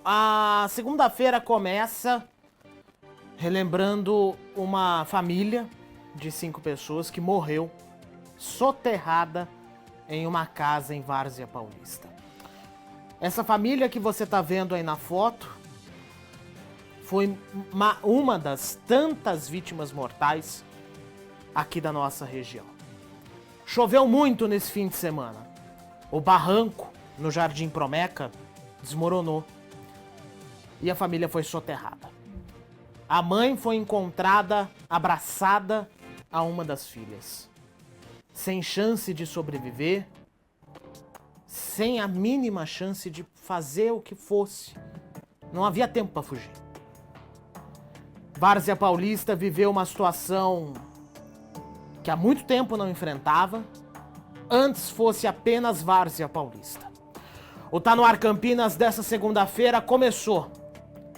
A segunda-feira começa relembrando uma família de 5 pessoas que morreu soterrada em uma casa em Várzea Paulista. Essa família que você está vendo aí na foto foi uma das tantas vítimas mortais aqui da nossa região. Choveu muito nesse fim de semana. O barranco no Jardim Promeca desmoronou e a família foi soterrada. A mãe foi encontrada abraçada a uma das filhas, sem chance de sobreviver, sem a mínima chance de fazer o que fosse. Não havia tempo para fugir. Várzea Paulista viveu uma situação que há muito tempo não enfrentava, antes fosse apenas Várzea Paulista. O Tá No Ar Campinas dessa segunda-feira começou.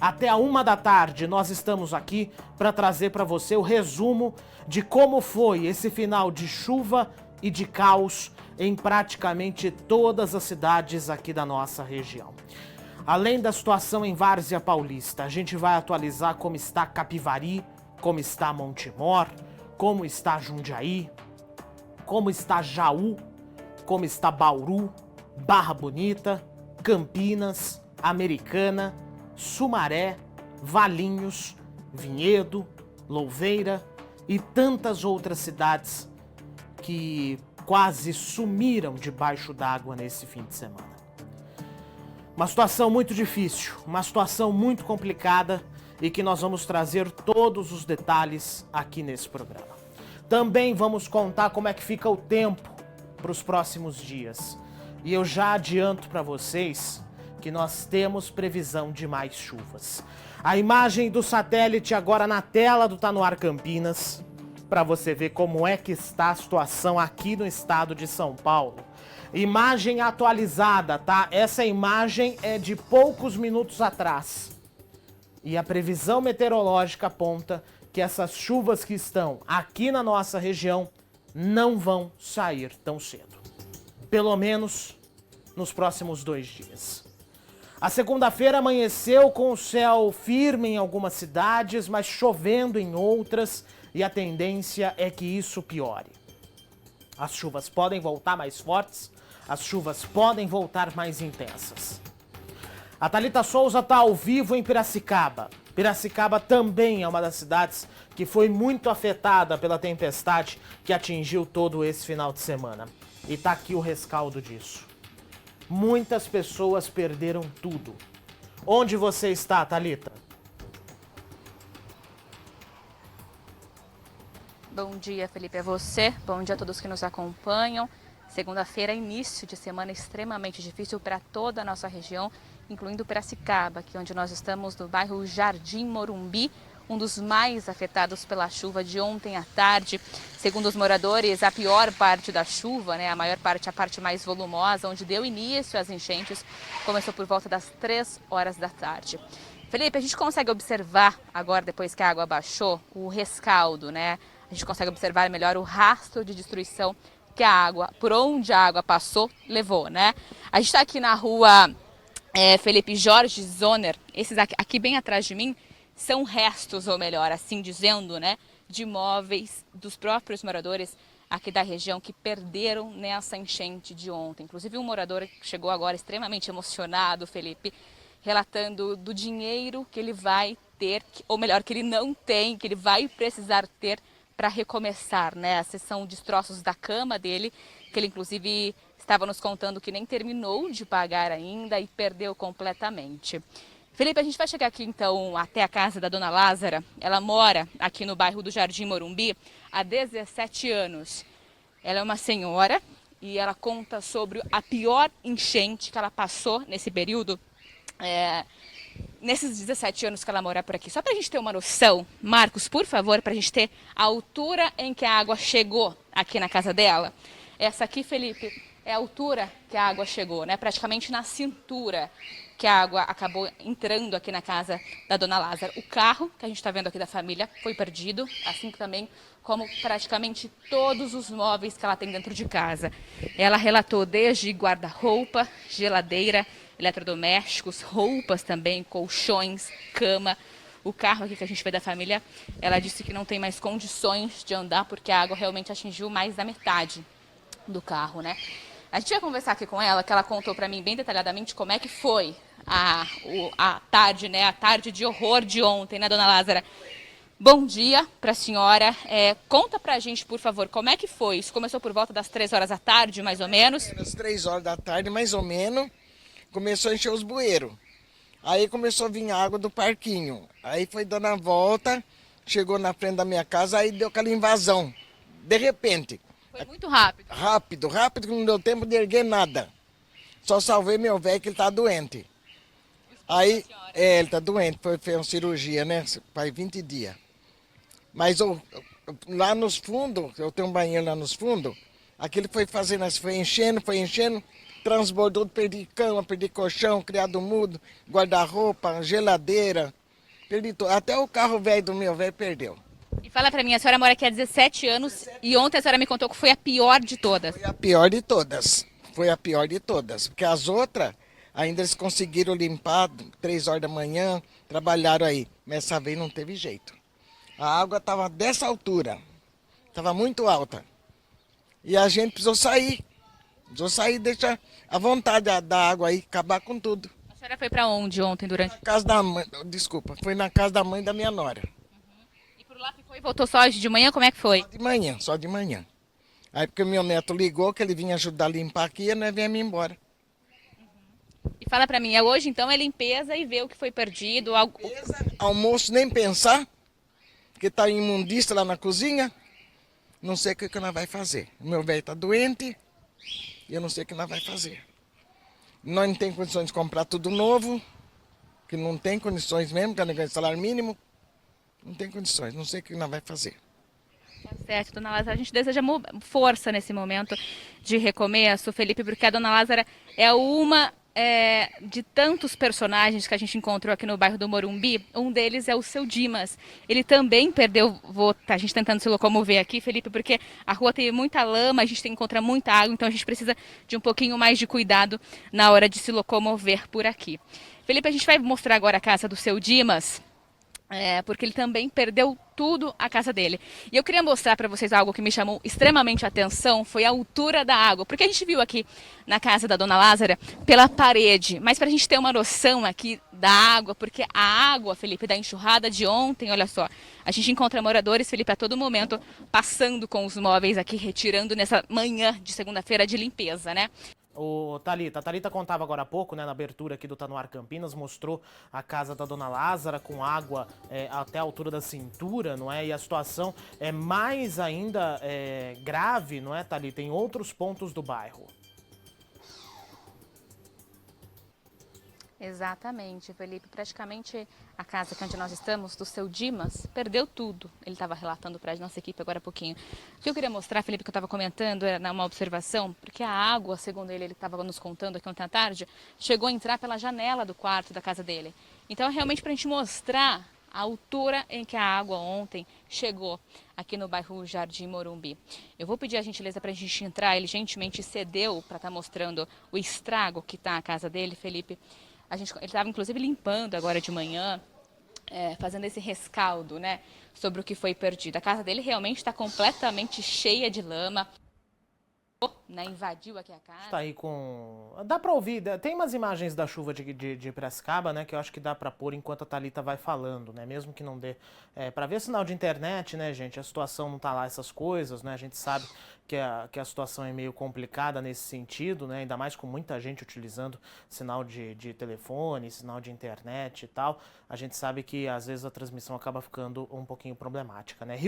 Até a 13h nós estamos aqui para trazer para você o resumo de como foi esse final de chuva e de caos em praticamente todas as cidades aqui da nossa região. Além da situação em Várzea Paulista, a gente vai atualizar como está Capivari, como está Montemor, como está Jundiaí, como está Jaú, como está Bauru, Barra Bonita, Campinas, Americana, Sumaré, Valinhos, Vinhedo, Louveira e tantas outras cidades que quase sumiram debaixo d'água nesse fim de semana. Uma situação muito difícil, uma situação muito complicada e que nós vamos trazer todos os detalhes aqui nesse programa. Também vamos contar como é que fica o tempo para os próximos dias. E eu já adianto para vocês que nós temos previsão de mais chuvas. A imagem do satélite agora na tela do Tá No Ar Campinas, para você ver como é que está a situação aqui no estado de São Paulo. Imagem atualizada, tá? Essa imagem é de poucos minutos atrás. E a previsão meteorológica aponta que essas chuvas que estão aqui na nossa região não vão sair tão cedo. Pelo menos nos próximos 2 dias. A segunda-feira amanheceu com o céu firme em algumas cidades, mas chovendo em outras, e a tendência é que isso piore. As chuvas podem voltar mais fortes, as chuvas podem voltar mais intensas. A Thalita Souza está ao vivo em Piracicaba. Piracicaba também é uma das cidades que foi muito afetada pela tempestade que atingiu todo esse final de semana. E tá aqui o rescaldo disso. Muitas pessoas perderam tudo. Onde você está, Thalita? Bom dia, Felipe, a você. Bom dia a todos que nos acompanham. Segunda-feira, início de semana extremamente difícil para toda a nossa região, incluindo Piracicaba, aqui onde nós estamos no bairro Jardim Morumbi, um dos mais afetados pela chuva de ontem à tarde. Segundo os moradores, a pior parte da chuva, a maior parte, a parte mais volumosa, onde deu início às enchentes, começou por volta das 3h da tarde. Felipe, a gente consegue observar agora, depois que a água baixou, o rescaldo, A gente consegue observar melhor o rastro de destruição que a água, por onde a água passou, levou, A gente está aqui na rua Felipe Jorge Zoner, esses aqui bem atrás de mim, são restos, ou melhor, assim dizendo, de imóveis dos próprios moradores aqui da região que perderam nessa enchente de ontem. Inclusive um morador que chegou agora extremamente emocionado, Felipe, relatando do dinheiro que ele vai ter, ou melhor, que ele não tem, que ele vai precisar ter para recomeçar, A seção de destroços da cama dele, que ele inclusive estava nos contando que nem terminou de pagar ainda e perdeu completamente. Felipe, a gente vai chegar aqui então até a casa da dona Lázara. Ela mora aqui no bairro do Jardim Morumbi há 17 anos. Ela é uma senhora e ela conta sobre a pior enchente que ela passou nesse período, nesses 17 anos que ela mora por aqui. Só para a gente ter uma noção, Marcos, por favor, para a gente ter a altura em que a água chegou aqui na casa dela. Essa aqui, Felipe, é a altura que a água chegou, praticamente na cintura que a água acabou entrando aqui na casa da dona Lázara. O carro que a gente está vendo aqui da família foi perdido, assim também como praticamente todos os móveis que ela tem dentro de casa. Ela relatou desde guarda-roupa, geladeira, eletrodomésticos, roupas também, colchões, cama. O carro aqui que a gente vê da família, ela disse que não tem mais condições de andar porque a água realmente atingiu mais da metade do carro, né? A gente vai conversar aqui com ela, que ela contou para mim bem detalhadamente como é que foi a tarde, né? A tarde de horror de ontem, né, dona Lázara? Bom dia para a senhora. Conta para a gente, por favor, como é que foi? Isso começou por volta das 3 horas da tarde, mais ou menos? Às 3 horas da tarde, mais ou menos, começou a encher os bueiros. Aí começou a vir água do parquinho. Aí foi dando a volta, chegou na frente da minha casa, aí deu aquela invasão. De repente. Foi muito rápido. Rápido, que não deu tempo de erguer nada. Só salvei meu velho, que ele tá doente. Aí, ele tá doente, fez uma cirurgia, né? Faz 20 dias. Mas lá nos fundos, eu tenho um banheiro lá nos fundos, aquilo foi fazendo, foi enchendo, transbordou, perdi cama, perdi colchão, criado mudo, guarda-roupa, geladeira, perdi tudo. Até o carro velho do meu velho perdeu. E fala pra mim, a senhora mora aqui há 17 anos e ontem a senhora me contou que foi a pior de todas. Foi a pior de todas. Foi a pior de todas. Porque as outras, ainda eles conseguiram limpar 3 horas da manhã, trabalharam aí. Mas essa vez não teve jeito. A água estava dessa altura. Estava muito alta. E a gente precisou sair. Deixar a vontade da água aí, acabar com tudo. A senhora foi pra onde ontem durante... Na casa da mãe, desculpa, foi na casa da mãe da minha nora. E por lá ficou e voltou só hoje de manhã? Como é que foi? Só de manhã. Aí porque meu neto ligou que ele vinha ajudar a limpar aqui e nós viemos embora. E fala pra mim, hoje então é limpeza e ver o que foi perdido? Limpeza, almoço nem pensar, porque tá imundícia lá na cozinha. Não sei o que nós vai fazer. O meu velho tá doente e eu não sei o que nós vai fazer. Nós não temos condições de comprar tudo novo, que não tem condições mesmo, que é negócio de salário mínimo. Não tem condições, não sei o que nós vai fazer. Tá certo, dona Lázara. A gente deseja força nesse momento de recomeço, Felipe, porque a dona Lázara é uma de tantos personagens que a gente encontrou aqui no bairro do Morumbi. Um deles é o seu Dimas. Ele também perdeu, a gente tentando se locomover aqui, Felipe, porque a rua tem muita lama, a gente tem que encontrar muita água, então a gente precisa de um pouquinho mais de cuidado na hora de se locomover por aqui. Felipe, a gente vai mostrar agora a casa do seu Dimas. Porque ele também perdeu tudo a casa dele. E eu queria mostrar para vocês algo que me chamou extremamente a atenção, foi a altura da água. Porque a gente viu aqui na casa da dona Lázara pela parede, mas para a gente ter uma noção aqui da água, porque a água, Felipe, da enxurrada de ontem, olha só, a gente encontra moradores, Felipe, a todo momento passando com os móveis aqui, retirando nessa manhã de segunda-feira de limpeza, né? O Thalita. A Thalita contava agora há pouco, né, na abertura aqui do Tá No Ar Campinas, mostrou a casa da dona Lázara com água até a altura da cintura, não é? E a situação é mais ainda grave, não é, Thalita, em outros pontos do bairro. Exatamente, Felipe. Praticamente a casa que onde nós estamos, do seu Dimas, perdeu tudo. Ele estava relatando para a nossa equipe agora há pouquinho. O que eu queria mostrar, Felipe, que eu estava comentando, era uma observação, porque a água, segundo ele estava nos contando aqui ontem à tarde, chegou a entrar pela janela do quarto da casa dele. Então, realmente, para a gente mostrar a altura em que a água ontem chegou aqui no bairro Jardim Morumbi. Eu vou pedir a gentileza para a gente entrar, ele gentilmente cedeu para estar mostrando o estrago que está a casa dele, Felipe. Ele estava, inclusive, limpando agora de manhã, fazendo esse rescaldo, né, sobre o que foi perdido. A casa dele realmente está completamente cheia de lama, né, invadiu aqui a casa. Tá aí com... Dá pra ouvir, tem umas imagens da chuva de Piracicaba, né, que eu acho que dá pra pôr enquanto a Thalita vai falando, né, mesmo que não dê pra ver sinal de internet, né, gente, a situação não tá lá essas coisas, né, a gente sabe que a situação é meio complicada nesse sentido, né, ainda mais com muita gente utilizando sinal de telefone, sinal de internet e tal, a gente sabe que às vezes a transmissão acaba ficando um pouquinho problemática, né.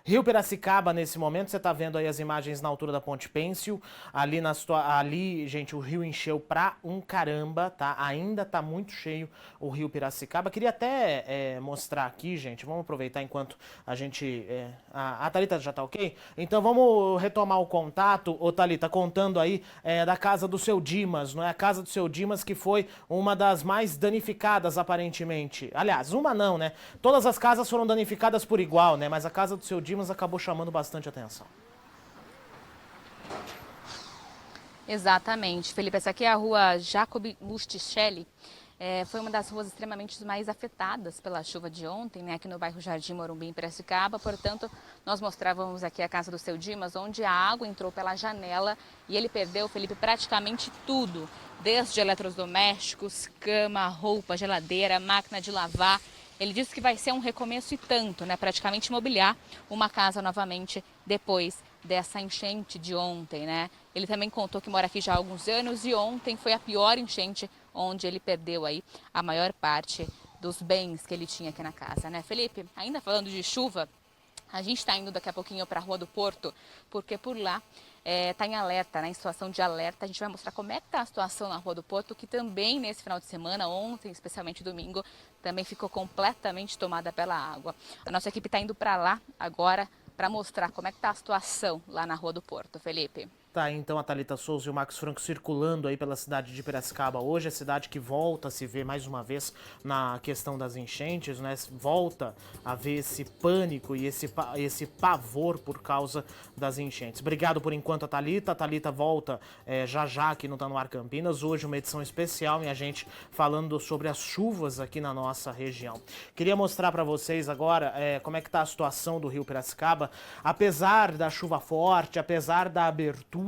Rio Piracicaba, nesse momento, você tá vendo aí as imagens na altura da Ponte Pêncil, ali, gente, o rio encheu pra um caramba, tá, ainda tá muito cheio o Rio Piracicaba, queria até mostrar aqui, gente, vamos aproveitar enquanto a gente, a Thalita já tá ok? Então vamos retomar o contato, ô Thalita, contando aí da casa do seu Dimas, não é? A casa do seu Dimas que foi uma das mais danificadas, aparentemente. Aliás, uma não, né? Todas as casas foram danificadas por igual, né? Mas a casa do seu Dimas acabou chamando bastante atenção. Exatamente, Felipe. Essa aqui é a rua Jacob Musticelli. Foi uma das ruas extremamente mais afetadas pela chuva de ontem, né, aqui no bairro Jardim Morumbi, em Piracicaba. Portanto, nós mostrávamos aqui a casa do seu Dimas, onde a água entrou pela janela e ele perdeu, Felipe, praticamente tudo, desde eletrodomésticos, cama, roupa, geladeira, máquina de lavar. Ele disse que vai ser um recomeço e tanto, né, praticamente mobiliar uma casa novamente depois dessa enchente de ontem, né? Ele também contou que mora aqui já há alguns anos e ontem foi a pior enchente, onde ele perdeu aí a maior parte dos bens que ele tinha aqui na casa, né, Felipe? Ainda falando de chuva, a gente está indo daqui a pouquinho para a Rua do Porto, porque por lá está em alerta, né, em situação de alerta. A gente vai mostrar como é que está a situação na Rua do Porto, que também nesse final de semana, ontem, especialmente domingo, também ficou completamente tomada pela água. A nossa equipe está indo para lá agora para mostrar como é que está a situação lá na Rua do Porto, Felipe. Tá aí então a Thalita Souza e o Max Franco circulando aí pela cidade de Piracicaba hoje, a cidade que volta a se ver mais uma vez na questão das enchentes, né? Volta a ver esse pânico e esse pavor por causa das enchentes. Obrigado por enquanto a Thalita volta já aqui no Tá No Ar Campinas, hoje uma edição especial e a gente falando sobre as chuvas aqui na nossa região. Queria mostrar para vocês agora como é que tá a situação do Rio Piracicaba, apesar da chuva forte, apesar da abertura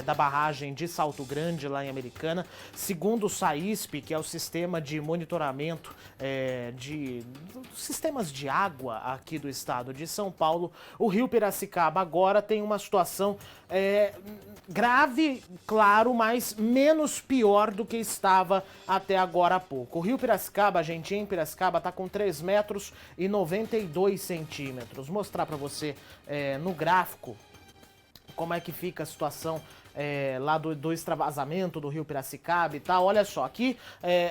da barragem de Salto Grande, lá em Americana. Segundo o SAISP, que é o sistema de monitoramento dos sistemas de água aqui do estado de São Paulo, o Rio Piracicaba agora tem uma situação grave, claro, mas menos pior do que estava até agora há pouco. O Rio Piracicaba, a gente em Piracicaba, está com 3 metros e 92 centímetros. Vou mostrar para você no gráfico como é que fica a situação lá do extravasamento do Rio Piracicaba e tal. Olha só, aqui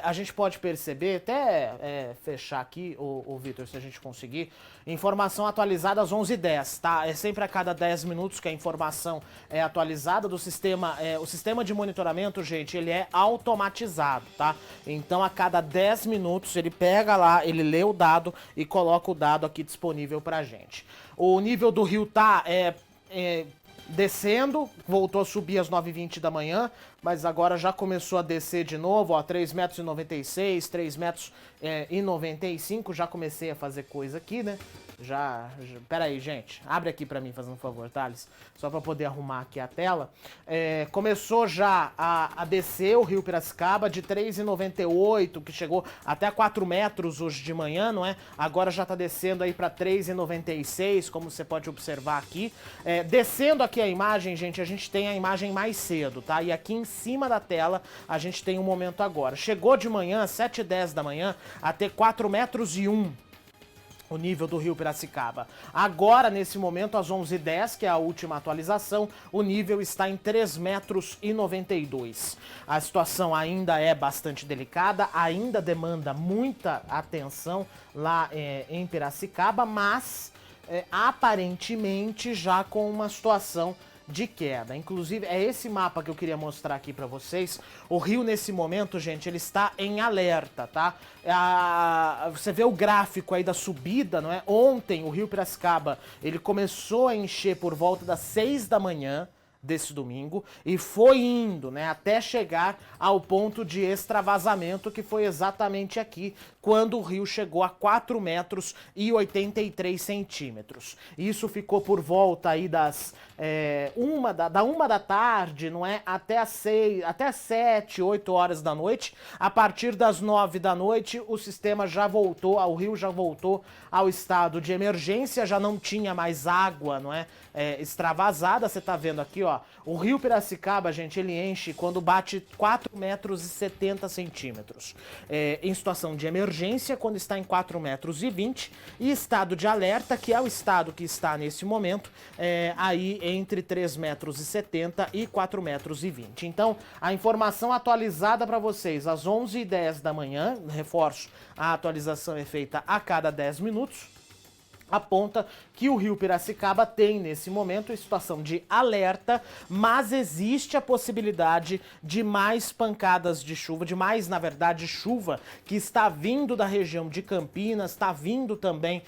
a gente pode perceber, até fechar aqui, o Vitor, se a gente conseguir, informação atualizada às 11h10, tá? É sempre a cada 10 minutos que a informação é atualizada do sistema. O sistema de monitoramento, gente, ele é automatizado, tá? Então, a cada 10 minutos, ele pega lá, ele lê o dado e coloca o dado aqui disponível pra gente. O nível do rio tá descendo, voltou a subir às 9h20 da manhã, mas agora já começou a descer de novo, ó, 3,96 metros, 3,95 metros, já comecei a fazer coisa aqui, né? Pera aí, gente, abre aqui pra mim, fazendo um favor, Thales, só pra poder arrumar aqui a tela. Começou já a descer o Rio Piracicaba de 3,98, que chegou até 4 metros hoje de manhã, não é? Agora já tá descendo aí pra 3,96, como você pode observar aqui. Descendo aqui a imagem, gente, a gente tem a imagem mais cedo, tá? E aqui em cima da tela a gente tem um momento agora. Chegou de manhã, 7h10 da manhã, a ter 4,01 metros o nível do Rio Piracicaba. Agora, nesse momento, às 11h10, que é a última atualização, o nível está em 3,92 metros. A situação ainda é bastante delicada, ainda demanda muita atenção lá em Piracicaba, mas aparentemente já com uma situação de queda. Inclusive, é esse mapa que eu queria mostrar aqui pra vocês. O rio, nesse momento, gente, ele está em alerta, tá? Você vê o gráfico aí da subida, não é? Ontem, o Rio Piracicaba, ele começou a encher por volta das 6 da manhã desse domingo e foi indo, né, até chegar ao ponto de extravasamento, que foi exatamente aqui, quando o rio chegou a 4 metros e 83 centímetros. Isso ficou por volta aí das 1 da tarde, não é? Até as 7, 8 horas da noite. A partir das 9 da noite, o sistema já voltou, o rio já voltou ao estado de emergência, já não tinha mais água, não é? Extravasada. Você tá vendo aqui, ó, o Rio Piracicaba, gente, ele enche quando bate 4 metros e 70 centímetros. Em situação de emergência, quando está em 4 metros e 20, e estado de alerta, que é o estado que está nesse momento, aí entre 3 metros e 70 e 4 metros e 20. Então, a informação atualizada para vocês às 11h10 da manhã, reforço, a atualização é feita a cada 10 minutos, aponta que o Rio Piracicaba tem, nesse momento, situação de alerta, mas existe a possibilidade de mais pancadas de chuva, de mais, na verdade, chuva, que está vindo da região de Campinas, está vindo também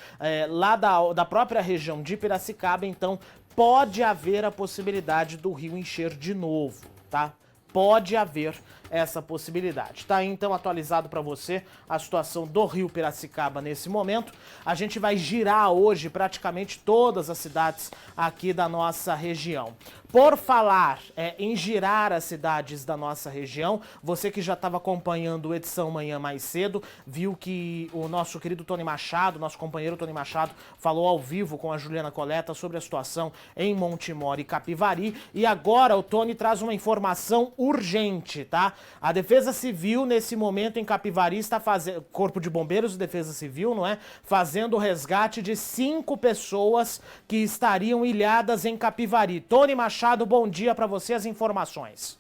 lá da própria região de Piracicaba, então pode haver a possibilidade do rio encher de novo, tá? pode haver essa possibilidade. Tá aí, então, atualizado para você a situação do Rio Piracicaba nesse momento. A gente vai girar hoje praticamente todas as cidades aqui da nossa região. Por falar em girar as cidades da nossa região, você que já estava acompanhando o Edição Manhã mais cedo, viu que o nosso querido Tony Machado, nosso companheiro Tony Machado, falou ao vivo com a Juliana Coleta sobre a situação em Montemor e Capivari. E agora o Tony traz uma informação urgente, tá? A Defesa Civil, nesse momento, em Capivari, está fazendo... Corpo de Bombeiros e Defesa Civil, não é? Fazendo o resgate de 5 pessoas que estariam ilhadas em Capivari. Tony Machado, bom dia para você, as informações.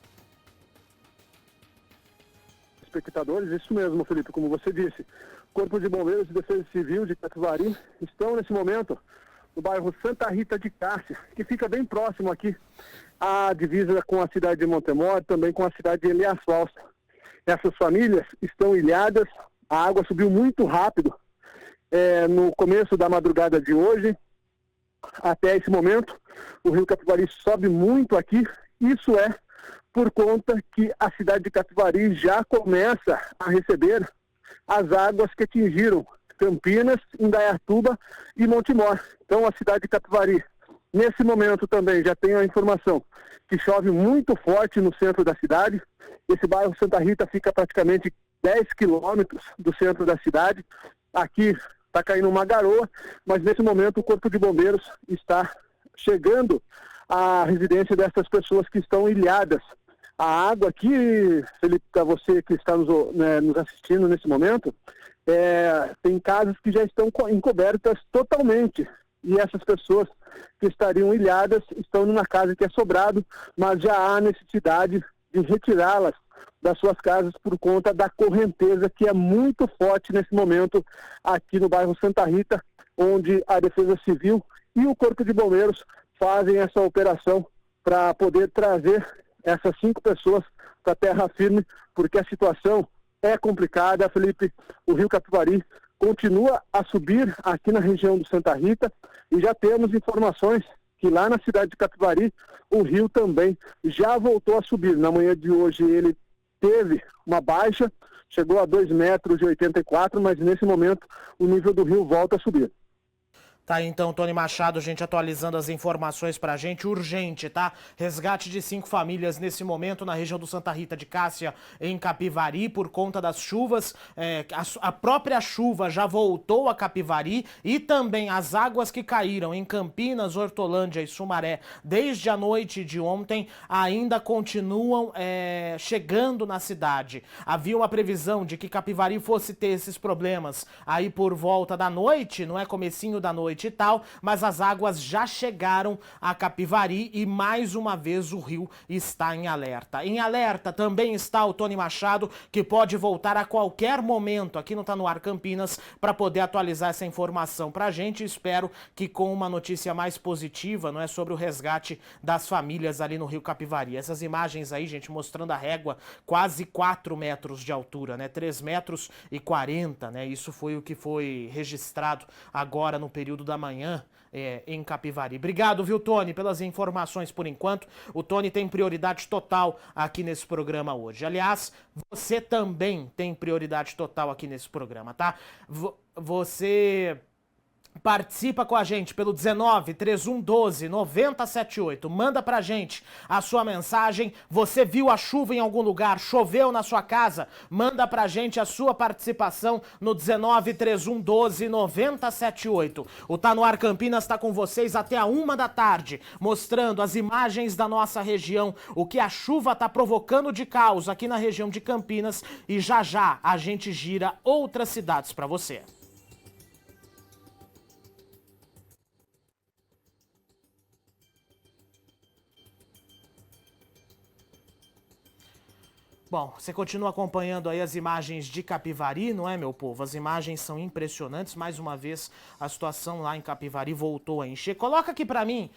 Espectadores, isso mesmo, Felipe, como você disse. Corpo de Bombeiros e Defesa Civil de Capivari estão, nesse momento, no bairro Santa Rita de Cássia, que fica bem próximo aqui à divisa com a cidade de Montemor, também com a cidade de Elias Falsa. Essas famílias estão ilhadas, a água subiu muito rápido no começo da madrugada de hoje. Até esse momento, o rio Capivari sobe muito aqui. Isso é por conta que a cidade de Capivari já começa a receber as águas que atingiram Campinas, Indaiatuba e Montemor. Então, a cidade de Capivari, nesse momento também, já tenho a informação que chove muito forte no centro da cidade. Esse bairro Santa Rita fica praticamente 10 quilômetros do centro da cidade. Aqui está caindo uma garoa, mas nesse momento o Corpo de Bombeiros está chegando à residência dessas pessoas que estão ilhadas. A água aqui, Felipe, para você que está nos assistindo nesse momento, tem casas que já estão encobertas totalmente. E essas pessoas que estariam ilhadas estão numa casa que é sobrado, mas já há necessidade de retirá-las das suas casas por conta da correnteza que é muito forte nesse momento aqui no bairro Santa Rita, onde a Defesa Civil e o Corpo de Bombeiros fazem essa operação para poder trazer essas 5 pessoas para terra firme, porque a situação é complicada, Felipe. O rio Capivari continua a subir aqui na região do Santa Rita e já temos informações que lá na cidade de Capivari o rio também já voltou a subir. Na manhã de hoje ele teve uma baixa, chegou a 2,84 m, mas nesse momento o nível do rio volta a subir. Tá aí então, Tony Machado, gente atualizando as informações pra gente, urgente, tá? Resgate de 5 famílias nesse momento na região do Santa Rita de Cássia, em Capivari, por conta das chuvas. A própria chuva já voltou a Capivari e também as águas que caíram em Campinas, Hortolândia e Sumaré desde a noite de ontem ainda continuam chegando na cidade. Havia uma previsão de que Capivari fosse ter esses problemas aí por volta da noite, não é comecinho da noite e tal, mas as águas já chegaram a Capivari e mais uma vez o rio está em alerta. Em alerta também está o Tony Machado, que pode voltar a qualquer momento aqui no Tá No Ar Campinas para poder atualizar essa informação pra gente. Espero que com uma notícia mais positiva, não é, sobre o resgate das famílias ali no rio Capivari. Essas imagens aí, gente, mostrando a régua quase 4 metros de altura, né? 3,40 m, né? Isso foi o que foi registrado agora no período da manhã em Capivari. Obrigado, viu, Tony, pelas informações por enquanto. O Tony tem prioridade total aqui nesse programa hoje. Aliás, você também tem prioridade total aqui nesse programa, tá? Você participa com a gente pelo 19 3112 9078. Manda pra gente a sua mensagem. Você viu a chuva em algum lugar? Choveu na sua casa? Manda pra gente a sua participação no 19 3112 9078. O Tá No Ar Campinas tá com vocês até a 1 da tarde, mostrando as imagens da nossa região, o que a chuva tá provocando de caos aqui na região de Campinas, e já já a gente gira outras cidades pra você. Bom, você continua acompanhando aí as imagens de Capivari, não é, meu povo? As imagens são impressionantes. Mais uma vez, a situação lá em Capivari voltou a encher. Coloca aqui pra mim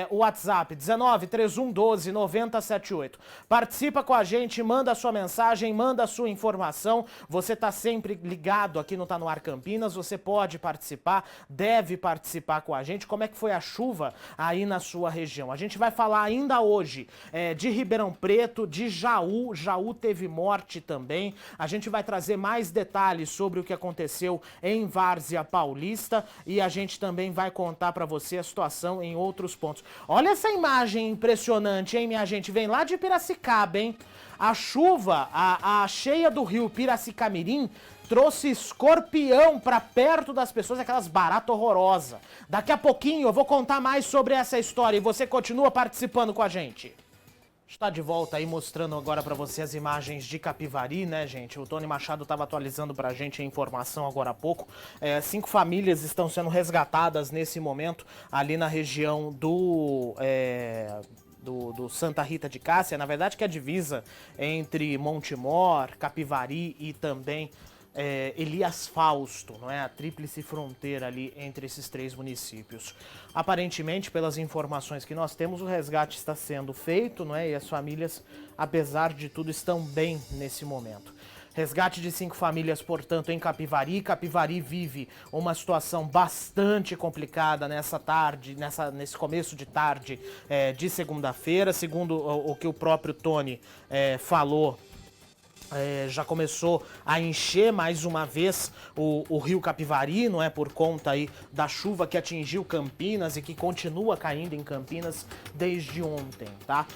o WhatsApp, 19-3112-9078. Participa com a gente, manda a sua mensagem, manda a sua informação. Você tá sempre ligado aqui no Tá No Ar Campinas, você pode participar, deve participar com a gente. Como é que foi a chuva aí na sua região? A gente vai falar ainda hoje de Ribeirão Preto, de Jaú. Jaú teve morte também. A gente vai trazer mais detalhes sobre o que aconteceu em Várzea Paulista e a gente também vai contar pra você a situação em outros pontos. Olha essa imagem impressionante, hein, minha gente? Vem lá de Piracicaba, hein? A chuva, a cheia do rio Piracicamirim, trouxe escorpião pra perto das pessoas, aquelas baratas horrorosas. Daqui a pouquinho eu vou contar mais sobre essa história e você continua participando com a gente. Está de volta aí mostrando agora pra você as imagens de Capivari, né, gente? O Tony Machado estava atualizando pra gente a informação agora há pouco. 5 famílias estão sendo resgatadas nesse momento ali na região do Santa Rita de Cássia, na verdade que é a divisa entre Montemor, Capivari e também Elias Fausto, não é? A tríplice fronteira ali entre esses 3 municípios. Aparentemente, pelas informações que nós temos, o resgate está sendo feito, não é? E as famílias, apesar de tudo, estão bem nesse momento. Resgate de 5 famílias, portanto, em Capivari. Capivari vive uma situação bastante complicada nessa tarde, nesse começo de tarde de segunda-feira. Segundo o que o próprio Tony falou, já começou a encher mais uma vez o rio Capivari, não é? Por conta aí da chuva que atingiu Campinas e que continua caindo em Campinas desde ontem, tá?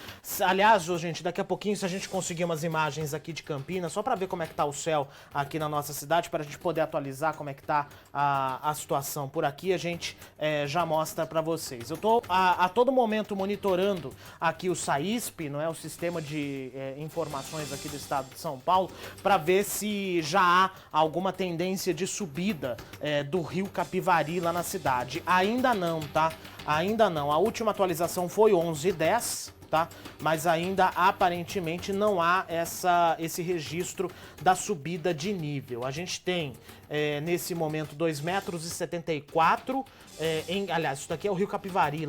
Aliás, gente, daqui a pouquinho, se a gente conseguir umas imagens aqui de Campinas, só pra ver como é que tá o céu aqui na nossa cidade, pra gente poder atualizar como é que tá a situação por aqui, a gente já mostra pra vocês. Eu tô a todo momento monitorando aqui o SAISP, não é? O Sistema de Informações aqui do Estado de São Paulo, para ver se já há alguma tendência de subida do rio Capivari lá na cidade. Ainda não, tá? Ainda não. A última atualização foi 11h10, tá? Mas ainda aparentemente não há esse registro da subida de nível. A gente tem nesse momento 2,74 metros. Aliás, isso daqui é o rio Capivari,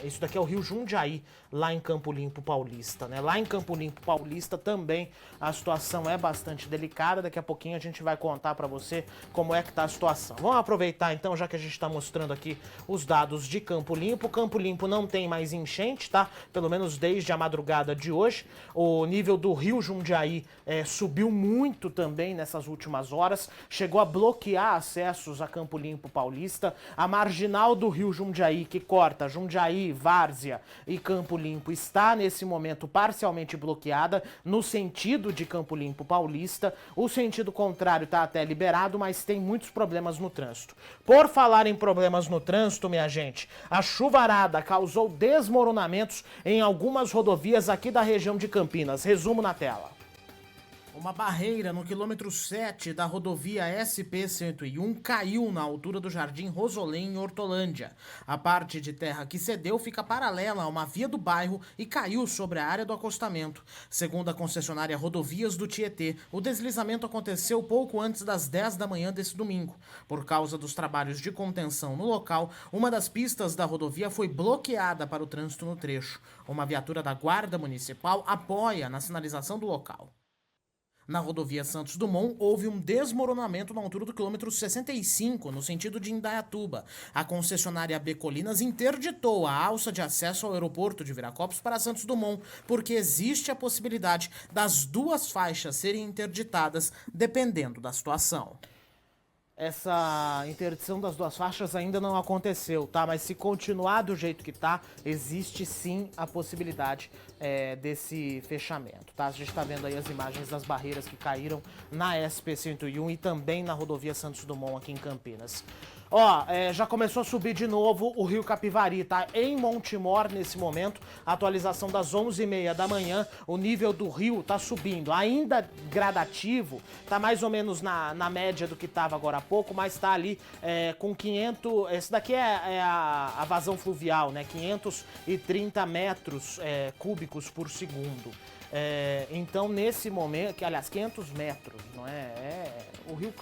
isso daqui é o rio Jundiaí, lá em Campo Limpo Paulista, né? Lá em Campo Limpo Paulista também a situação é bastante delicada. Daqui a pouquinho a gente vai contar pra você como é que tá a situação. Vamos aproveitar então, já que a gente tá mostrando aqui os dados de Campo Limpo. Campo Limpo não tem mais enchente, tá? Pelo menos desde a madrugada de hoje. O nível do rio Jundiaí subiu muito também nessas últimas horas. Chegou a bloquear acessos a Campo Limpo Paulista. A marginal do rio Jundiaí, que corta Jundiaí, Várzea e Campo Limpo, está nesse momento parcialmente bloqueada no sentido de Campo Limpo Paulista. O sentido contrário está até liberado, mas tem muitos problemas no trânsito. Por falar em problemas no trânsito, minha gente, a chuvarada causou desmoronamentos em algumas rodovias aqui da região de Campinas. Resumo na tela. Uma barreira no quilômetro 7 da rodovia SP-101 caiu na altura do Jardim Rosolém, em Hortolândia. A parte de terra que cedeu fica paralela a uma via do bairro e caiu sobre a área do acostamento. Segundo a concessionária Rodovias do Tietê, o deslizamento aconteceu pouco antes das 10 da manhã desse domingo. Por causa dos trabalhos de contenção no local, uma das pistas da rodovia foi bloqueada para o trânsito no trecho. Uma viatura da Guarda Municipal apoia na sinalização do local. Na rodovia Santos Dumont, houve um desmoronamento na altura do quilômetro 65, no sentido de Indaiatuba. A concessionária B Colinas interditou a alça de acesso ao aeroporto de Viracopos para Santos Dumont, porque existe a possibilidade das 2 faixas serem interditadas, dependendo da situação. Essa interdição das 2 faixas ainda não aconteceu, tá? Mas se continuar do jeito que tá, existe sim a possibilidade desse fechamento, tá? A gente tá vendo aí as imagens das barreiras que caíram na SP-101 e também na rodovia Santos Dumont aqui em Campinas. Ó, já começou a subir de novo o rio Capivari, tá? Em Montemor, nesse momento, atualização das 11h30 da manhã, o nível do rio tá subindo. Ainda gradativo, tá mais ou menos na média do que tava agora há pouco, mas tá ali com 500... Esse daqui é a vazão fluvial, né? 530 metros cúbicos por segundo. Então, nesse momento, que aliás, 500 metros, não o rio,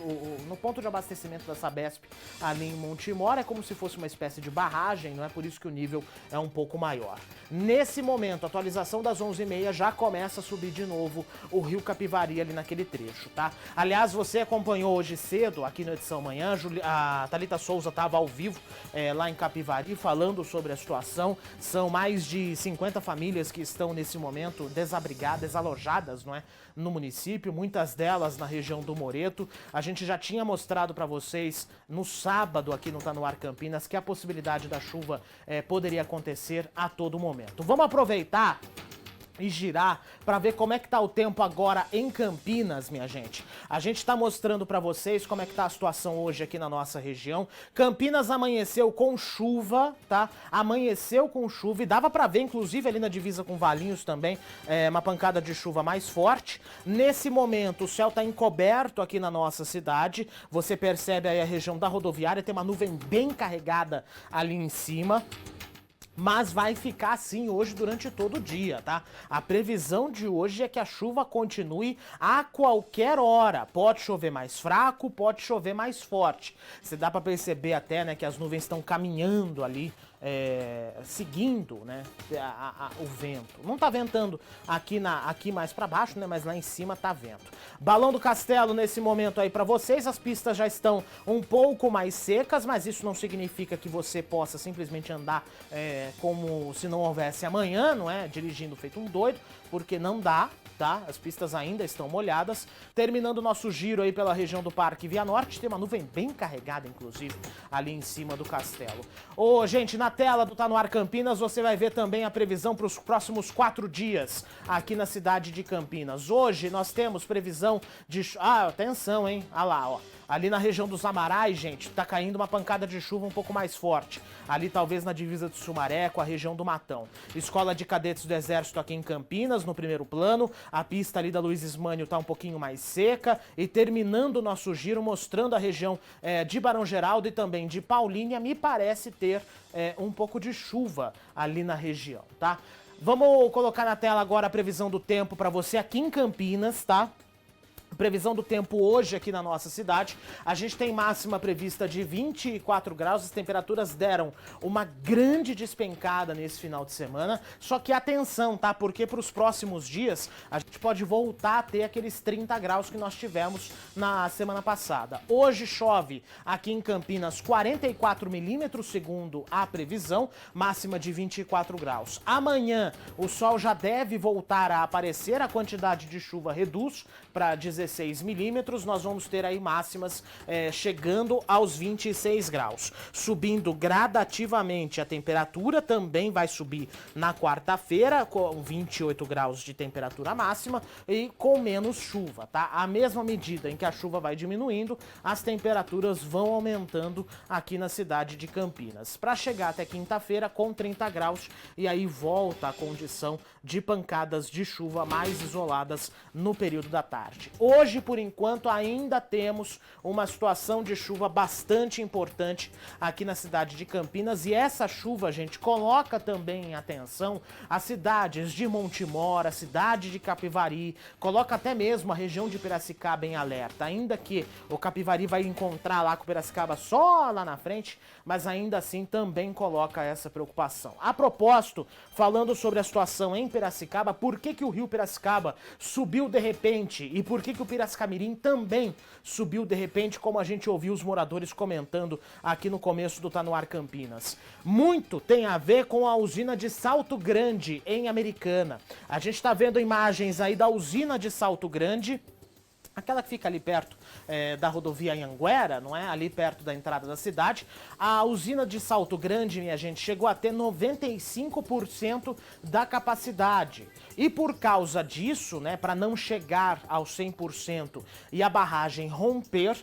no ponto de abastecimento da Sabesp, ali em Montemor, é como se fosse uma espécie de barragem, não é? Por isso que o nível é um pouco maior. Nesse momento, atualização das 11h30, já começa a subir de novo o rio Capivari ali naquele trecho, tá? Aliás, você acompanhou hoje cedo, aqui no Edição Manhã, a Thalita Souza estava ao vivo lá em Capivari, falando sobre a situação. São mais de 50 famílias que estão nesse momento desabrigadas, desalojadas, não é? No município, muitas delas na região do Moreto. A gente já tinha mostrado para vocês no sábado aqui no Tá No Ar Campinas que a possibilidade da chuva poderia acontecer a todo momento. Vamos aproveitar e girar para ver como é que tá o tempo agora em Campinas, minha gente. A gente tá mostrando para vocês como é que tá a situação hoje aqui na nossa região. Campinas amanheceu com chuva, tá? Amanheceu com chuva e dava para ver, inclusive, ali na divisa com Valinhos também, uma pancada de chuva mais forte. Nesse momento, o céu tá encoberto aqui na nossa cidade. Você percebe aí a região da rodoviária, tem uma nuvem bem carregada ali em cima. Mas vai ficar assim hoje durante todo o dia, tá? A previsão de hoje é que a chuva continue a qualquer hora. Pode chover mais fraco, pode chover mais forte. Você dá pra perceber até, né, que as nuvens estão caminhando ali, seguindo, né, o vento. Não tá ventando aqui mais pra baixo, né, mas lá em cima tá vento. Balão do Castelo nesse momento aí pra vocês, as pistas já estão um pouco mais secas, mas isso não significa que você possa simplesmente andar como se não houvesse amanhã, não é? Dirigindo feito um doido, porque não dá, tá? As pistas ainda estão molhadas. Terminando o nosso giro aí pela região do Parque Via Norte, tem uma nuvem bem carregada, inclusive, ali em cima do castelo. Ô, gente, na tela do Tá No Ar Campinas, você vai ver também a previsão para os próximos 4 dias aqui na cidade de Campinas. Hoje nós temos previsão de... atenção, hein? Ah lá, ó. Ali na região dos Amarais, gente, tá caindo uma pancada de chuva um pouco mais forte. Ali talvez na divisa de Sumaré com a região do Matão. Escola de Cadetes do Exército aqui em Campinas, no primeiro plano. A pista ali da Luiz Ismânio tá um pouquinho mais seca. E terminando o nosso giro, mostrando a região de Barão Geraldo e também de Paulínia, me parece ter um pouco de chuva ali na região, tá? Vamos colocar na tela agora a previsão do tempo para você aqui em Campinas, tá? Previsão do tempo hoje aqui na nossa cidade, a gente tem máxima prevista de 24 graus, as temperaturas deram uma grande despencada nesse final de semana, só que atenção, tá? Porque para os próximos dias a gente pode voltar a ter aqueles 30 graus que nós tivemos na semana passada. Hoje chove aqui em Campinas 44 milímetros segundo a previsão, máxima de 24 graus. Amanhã o sol já deve voltar a aparecer, a quantidade de chuva reduz para 16 milímetros, nós vamos ter aí máximas chegando aos 26 graus. Subindo gradativamente a temperatura, também vai subir na quarta-feira, com 28 graus de temperatura máxima e com menos chuva, tá? À mesma medida em que a chuva vai diminuindo, as temperaturas vão aumentando aqui na cidade de Campinas. Para chegar até quinta-feira com 30 graus e aí volta a condição de pancadas de chuva mais isoladas no período da tarde. Hoje, por enquanto, ainda temos uma situação de chuva bastante importante aqui na cidade de Campinas e essa chuva, gente, coloca também em atenção as cidades de Montemor, a cidade de Capivari, coloca até mesmo a região de Piracicaba em alerta, ainda que o Capivari vai encontrar lá com o Piracicaba só lá na frente, mas ainda assim também coloca essa preocupação. A propósito, falando sobre a situação em Piracicaba, por que o rio Piracicaba subiu de repente e por que o Piracicamirim também subiu de repente, como a gente ouviu os moradores comentando aqui no começo do Tá No Ar Campinas. Muito tem a ver com a usina de Salto Grande, em Americana. A gente tá vendo imagens aí da usina de Salto Grande, aquela que fica ali perto da rodovia Anhanguera, não é? Ali perto da entrada da cidade. A usina de Salto Grande, minha gente, chegou a ter 95% da capacidade. E por causa disso, né, para não chegar aos 100% e a barragem romper,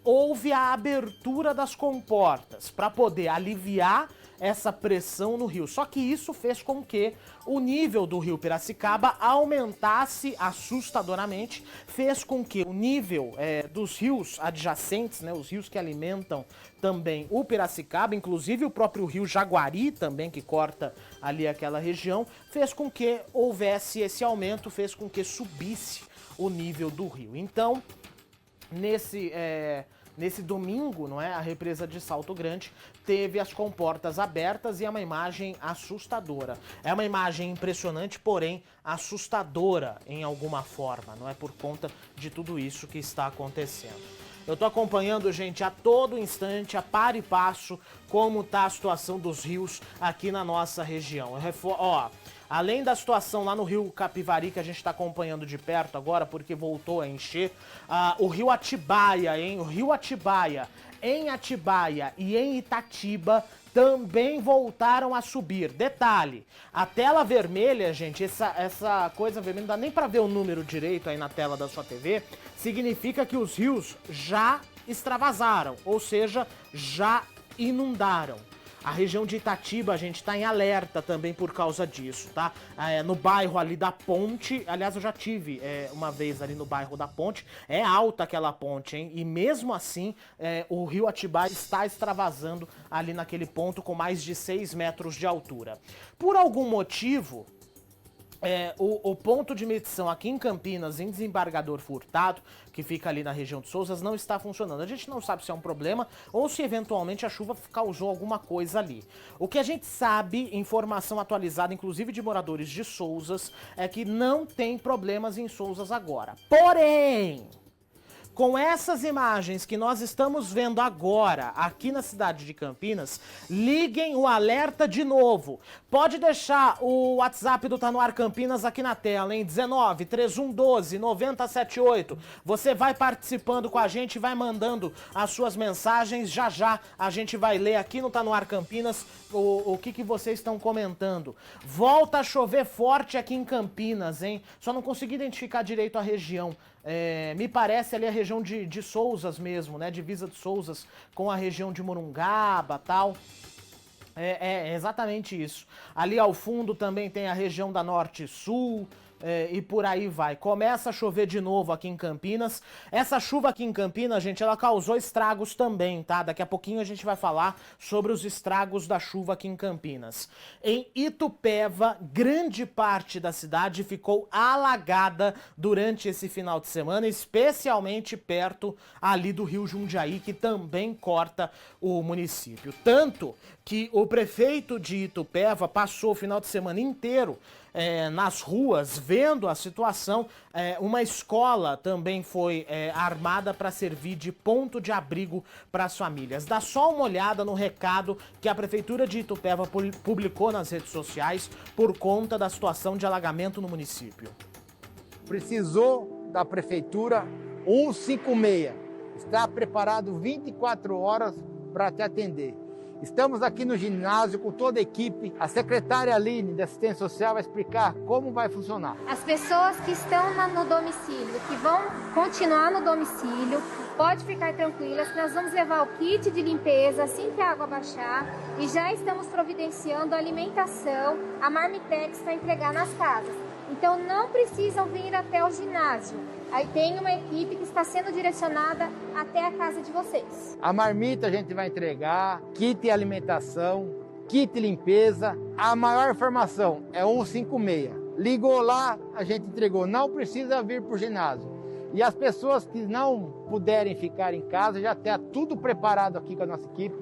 houve a abertura das comportas para poder aliviar essa pressão no rio. Só que isso fez com que o nível do rio Piracicaba aumentasse assustadoramente, fez com que o nível dos rios adjacentes, né, os rios que alimentam também o Piracicaba, inclusive o próprio rio Jaguari também, que corta ali aquela região, fez com que houvesse esse aumento, fez com que subisse o nível do rio. Então, nesse domingo, não é, a represa de Salto Grande teve as comportas abertas e é uma imagem assustadora. É uma imagem impressionante, porém assustadora em alguma forma, não é, por conta de tudo isso que está acontecendo. Eu tô acompanhando, gente, a todo instante, a par e passo, como tá a situação dos rios aqui na nossa região. Além da situação lá no rio Capivari, que a gente está acompanhando de perto agora, porque voltou a encher, o rio Atibaia, hein? O rio Atibaia, em Atibaia e em Itatiba, também voltaram a subir. Detalhe, a tela vermelha, gente, essa coisa vermelha, não dá nem para ver o número direito aí na tela da sua TV, significa que os rios já extravasaram, ou seja, já inundaram. A região de Itatiba, a gente tá em alerta também por causa disso, tá? No bairro ali da Ponte, aliás, eu já tive uma vez ali no bairro da Ponte, é alta aquela ponte, hein? E mesmo assim, o rio Atibaia está extravasando ali naquele ponto com mais de 6 metros de altura. Por algum motivo, o ponto de medição aqui em Campinas, em Desembargador Furtado, que fica ali na região de Sousas, não está funcionando. A gente não sabe se é um problema ou se eventualmente a chuva causou alguma coisa ali. O que a gente sabe, informação atualizada, inclusive de moradores de Sousas, é que não tem problemas em Sousas agora. Porém, com essas imagens que nós estamos vendo agora aqui na cidade de Campinas, liguem o alerta de novo. Pode deixar o WhatsApp do Tá No Ar Campinas aqui na tela, hein? 19 3112 9078. Você vai participando com a gente, vai mandando as suas mensagens. Já já a gente vai ler aqui no Tá No Ar Campinas o que vocês estão comentando. Volta a chover forte aqui em Campinas, hein? Só não consegui identificar direito a região. Me parece ali a região de Sousas mesmo, né? Divisa de Sousas com a região de Morungaba e tal. É exatamente isso. Ali ao fundo também tem a região da Norte e Sul. E por aí vai. Começa a chover de novo aqui em Campinas. Essa chuva aqui em Campinas, gente, ela causou estragos também, tá? Daqui a pouquinho a gente vai falar sobre os estragos da chuva aqui em Campinas. Em Itupeva, grande parte da cidade ficou alagada durante esse final de semana, especialmente perto ali do Rio Jundiaí, que também corta o município. Tanto que o prefeito de Itupeva passou o final de semana inteiro nas ruas, vendo a situação. Uma escola também foi armada para servir de ponto de abrigo para as famílias. Dá só uma olhada no recado que a Prefeitura de Itupeva publicou nas redes sociais por conta da situação de alagamento no município. Precisou da Prefeitura 156. Está preparado 24 horas para te atender. Estamos aqui no ginásio com toda a equipe. A secretária Aline, da Assistência Social, vai explicar como vai funcionar. As pessoas que estão no domicílio, que vão continuar no domicílio, pode ficar tranquilas que nós vamos levar o kit de limpeza assim que a água baixar e já estamos providenciando alimentação, a Marmitex para entregar nas casas. Então não precisam vir até o ginásio. Aí tem uma equipe que está sendo direcionada até a casa de vocês. A marmita a gente vai entregar, kit alimentação, kit limpeza. A maior informação é 156. Ligou lá, a gente entregou. Não precisa vir para o ginásio. E as pessoas que não puderem ficar em casa, já está tudo preparado aqui com a nossa equipe,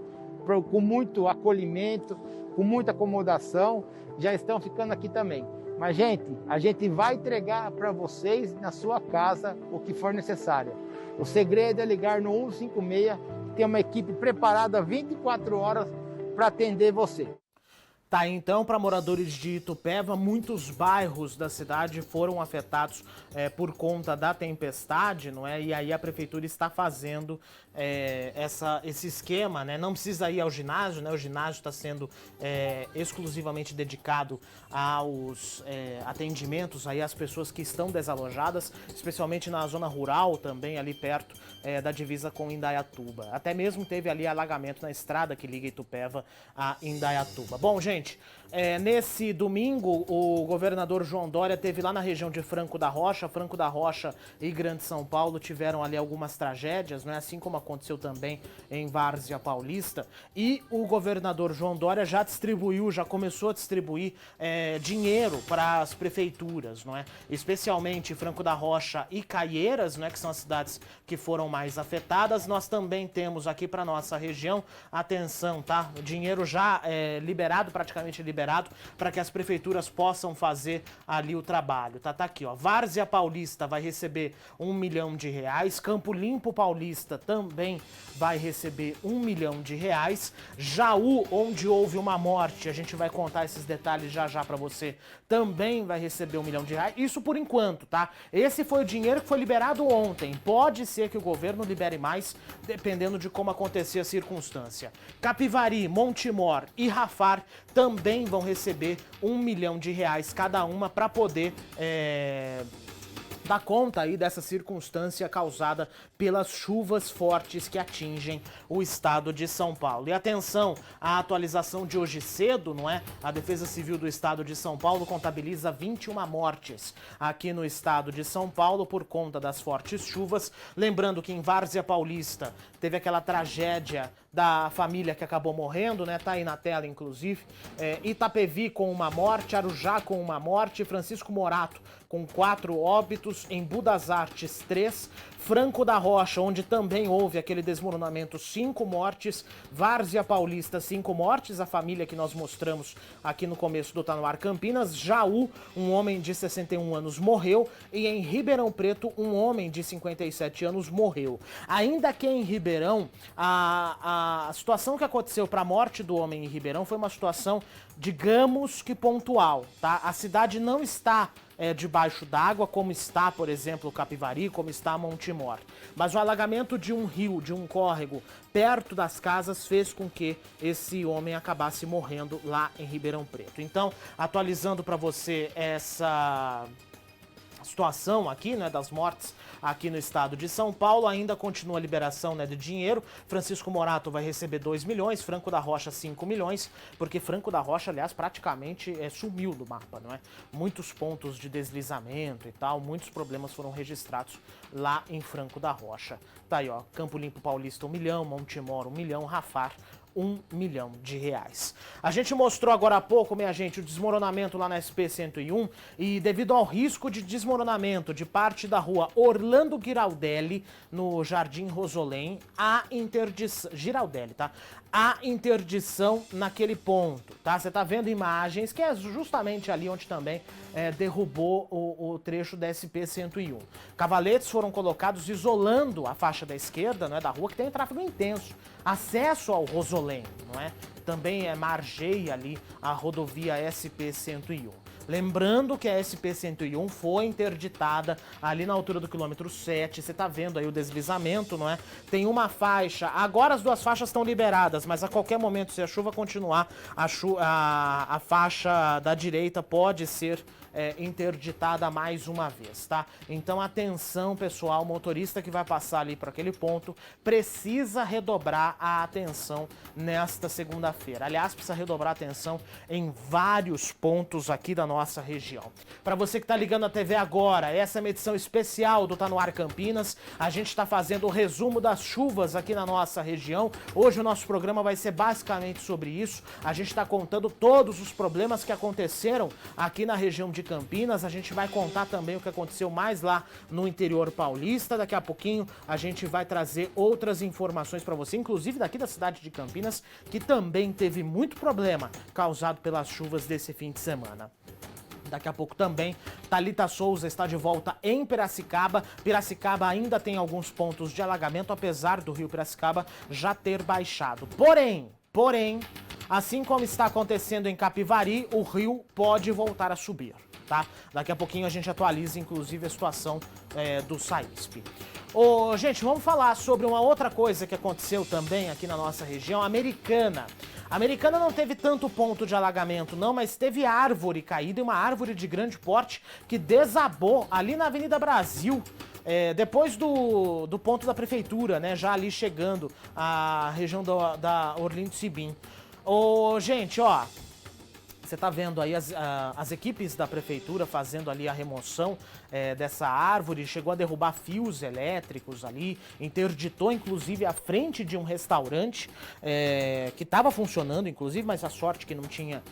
com muito acolhimento, com muita acomodação, já estão ficando aqui também. Mas, gente, a gente vai entregar para vocês na sua casa o que for necessário. O segredo é ligar no 156, tem uma equipe preparada 24 horas para atender você. Tá, então, para moradores de Itupeva, muitos bairros da cidade foram afetados por conta da tempestade, não é? E aí a prefeitura está fazendo esse esquema, né? Não precisa ir ao ginásio, né? O ginásio está sendo exclusivamente dedicado aos atendimentos aí às pessoas que estão desalojadas, especialmente na zona rural também, ali perto da divisa com Indaiatuba. Até mesmo teve ali alagamento na estrada que liga Itupeva a Indaiatuba. Bom, gente, nesse domingo, o governador João Dória esteve lá na região de Franco da Rocha. Franco da Rocha e Grande São Paulo tiveram ali algumas tragédias, né? Assim como aconteceu também em Várzea Paulista. E o governador João Dória já começou a distribuir dinheiro para as prefeituras, não é? Especialmente Franco da Rocha e Caieiras, né? Que são as cidades que foram mais afetadas. Nós também temos aqui para nossa região, atenção, tá? O dinheiro já liberado, praticamente liberado, para que as prefeituras possam fazer ali o trabalho, tá? Tá aqui, ó. Várzea Paulista vai receber R$1 milhão. Campo Limpo Paulista também vai receber R$1 milhão. Jaú, onde houve uma morte, a gente vai contar esses detalhes já já para você, também vai receber R$1 milhão. Isso por enquanto, tá? Esse foi o dinheiro que foi liberado ontem. Pode ser que o governo libere mais, dependendo de como acontecer a circunstância. Capivari, Montemor e Rafar também vão receber R$1 milhão cada uma para poder dar conta aí dessa circunstância causada pelas chuvas fortes que atingem o estado de São Paulo. E atenção, a atualização de hoje cedo, não é? A Defesa Civil do estado de São Paulo contabiliza 21 mortes aqui no estado de São Paulo por conta das fortes chuvas. Lembrando que em Várzea Paulista teve aquela tragédia da família que acabou morrendo, né? Tá aí na tela, inclusive. Itapevi com uma morte, Arujá com uma morte, Francisco Morato com 4 óbitos, em Budas Artes 3, Franco da Rocha, onde também houve aquele desmoronamento, 5 mortes, Várzea Paulista, 5 mortes, a família que nós mostramos aqui no começo do Tá No Ar Campinas, Jaú, um homem de 61 anos morreu, e em Ribeirão Preto, um homem de 57 anos morreu. Ainda que em Ribeirão, a situação que aconteceu para a morte do homem em Ribeirão foi uma situação, digamos que pontual, tá? A cidade não está debaixo d'água, como está, por exemplo, Capivari, como está Montemor. Mas o alagamento de um rio, de um córrego, perto das casas, fez com que esse homem acabasse morrendo lá em Ribeirão Preto. Então, atualizando para você essa situação aqui, né, das mortes aqui no estado de São Paulo, ainda continua a liberação, né, de dinheiro. Francisco Morato vai receber 2 milhões, Franco da Rocha 5 milhões, porque Franco da Rocha, aliás, praticamente sumiu do mapa, não é? Muitos pontos de deslizamento e tal, muitos problemas foram registrados lá em Franco da Rocha. Tá aí, ó, Campo Limpo Paulista 1 milhão, Montemor 1 milhão, Rafar R$1 milhão. A gente mostrou agora há pouco, minha gente, o desmoronamento lá na SP-101 e devido ao risco de desmoronamento de parte da rua Orlando Giraldelli, no Jardim Rosolém, há interdição... Giraldelli, tá? Há interdição naquele ponto, tá? Você tá vendo imagens, que é justamente ali onde também derrubou o trecho da SP-101. Cavaletes foram colocados isolando a faixa da esquerda, né, da rua, que tem tráfego intenso. Acesso ao Rosolém, não é? Também margeia ali a rodovia SP-101. Lembrando que a SP-101 foi interditada ali na altura do quilômetro 7, você tá vendo aí o deslizamento, não é? Tem uma faixa, agora as 2 faixas estão liberadas, mas a qualquer momento, se a chuva continuar, a faixa da direita pode ser interditada mais uma vez, tá? Então atenção, pessoal, o motorista que vai passar ali para aquele ponto precisa redobrar a atenção nesta segunda-feira. Aliás, precisa redobrar a atenção em vários pontos aqui da nossa região. Para você que tá ligando a TV agora, essa é uma edição especial do Tá No Ar Campinas. A gente tá fazendo o resumo das chuvas aqui na nossa região. Hoje o nosso programa vai ser basicamente sobre isso. A gente tá contando todos os problemas que aconteceram aqui na região de Campinas. A gente vai contar também o que aconteceu mais lá no interior paulista. Daqui a pouquinho a gente vai trazer outras informações para você, inclusive daqui da cidade de Campinas, que também teve muito problema causado pelas chuvas desse fim de semana. Daqui a pouco também, Thalita Souza está de volta em Piracicaba. Piracicaba ainda tem alguns pontos de alagamento, apesar do rio Piracicaba já ter baixado. Porém, Assim como está acontecendo em Capivari, o rio pode voltar a subir, tá? Daqui a pouquinho a gente atualiza, inclusive, a situação do SAISP. Gente, vamos falar sobre uma outra coisa que aconteceu também aqui na nossa região, Americana. Americana não teve tanto ponto de alagamento não, mas teve árvore caída, e uma árvore de grande porte que desabou ali na Avenida Brasil, depois do ponto da prefeitura, né, já ali chegando à região da Orlindo Sibim. Gente, ó, você tá vendo aí as equipes da prefeitura fazendo ali a remoção dessa árvore, chegou a derrubar fios elétricos ali, interditou inclusive a frente de um restaurante que estava funcionando, inclusive, mas a sorte que não tinha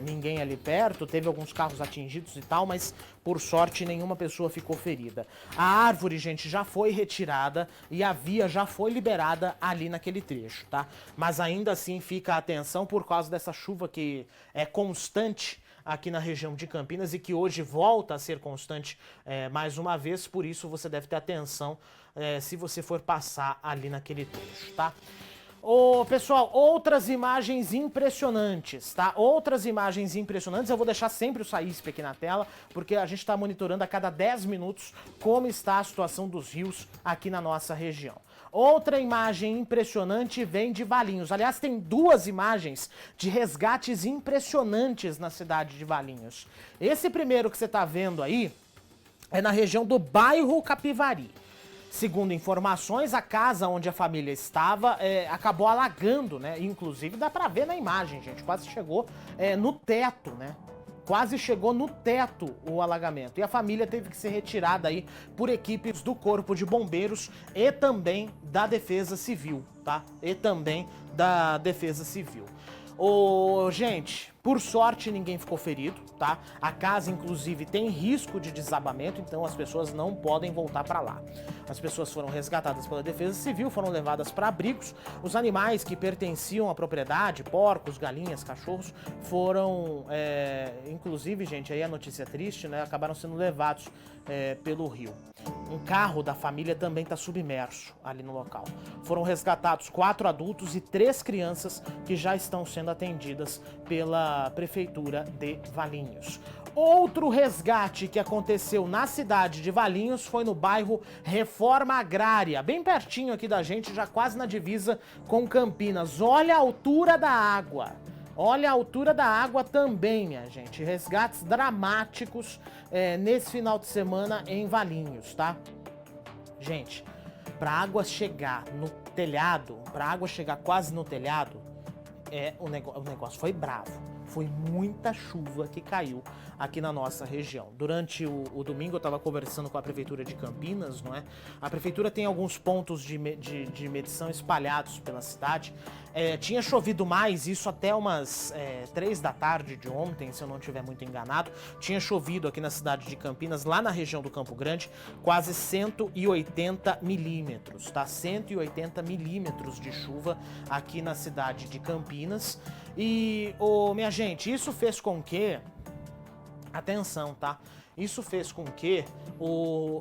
ninguém ali perto, teve alguns carros atingidos e tal, mas por sorte nenhuma pessoa ficou ferida. A árvore, gente, já foi retirada e a via já foi liberada ali naquele trecho, tá? Mas ainda assim fica a atenção por causa dessa chuva que é constante aqui na região de Campinas e que hoje volta a ser constante mais uma vez, por isso você deve ter atenção se você for passar ali naquele trecho, tá? Pessoal, outras imagens impressionantes, tá? Outras imagens impressionantes, eu vou deixar sempre o SAISP aqui na tela, porque a gente está monitorando a cada 10 minutos como está a situação dos rios aqui na nossa região. Outra imagem impressionante vem de Valinhos. Aliás, tem duas imagens de resgates impressionantes na cidade de Valinhos. Esse primeiro que você está vendo aí é na região do bairro Capivari. Segundo informações, a casa onde a família estava acabou alagando, né? Inclusive dá pra ver na imagem, gente. Quase chegou no teto, né? Quase chegou no teto o alagamento. E a família teve que ser retirada aí por equipes do Corpo de Bombeiros e também da Defesa Civil, tá? E também da Defesa Civil. Gente, por sorte ninguém ficou ferido, tá? A casa, inclusive, tem risco de desabamento, então as pessoas não podem voltar para lá. As pessoas foram resgatadas pela Defesa Civil, foram levadas para abrigos. Os animais que pertenciam à propriedade, porcos, galinhas, cachorros, foram, inclusive, gente, aí a notícia triste, né? Acabaram sendo levados pelo rio. Um carro da família também está submerso ali no local. Foram resgatados 4 adultos e 3 crianças que já estão sendo atendidas pela Prefeitura de Valinhos. Outro resgate que aconteceu na cidade de Valinhos foi no bairro Reforma Agrária, bem pertinho aqui da gente, já quase na divisa com Campinas. Olha a altura da água. Olha a altura da água também, minha gente. Resgates dramáticos nesse final de semana em Valinhos, tá? Gente, pra água chegar no telhado, pra água chegar quase no telhado, o negócio foi bravo. Foi muita chuva que caiu aqui na nossa região. Durante o domingo eu estava conversando com a Prefeitura de Campinas, não é? A Prefeitura tem alguns pontos de medição espalhados pela cidade. Tinha chovido mais, isso até umas 3 da tarde de ontem, se eu não estiver muito enganado. Tinha chovido aqui na cidade de Campinas, lá na região do Campo Grande, quase 180 milímetros, tá? 180 milímetros de chuva aqui na cidade de Campinas. E, minha gente, isso fez com que... Atenção, tá? Isso fez com que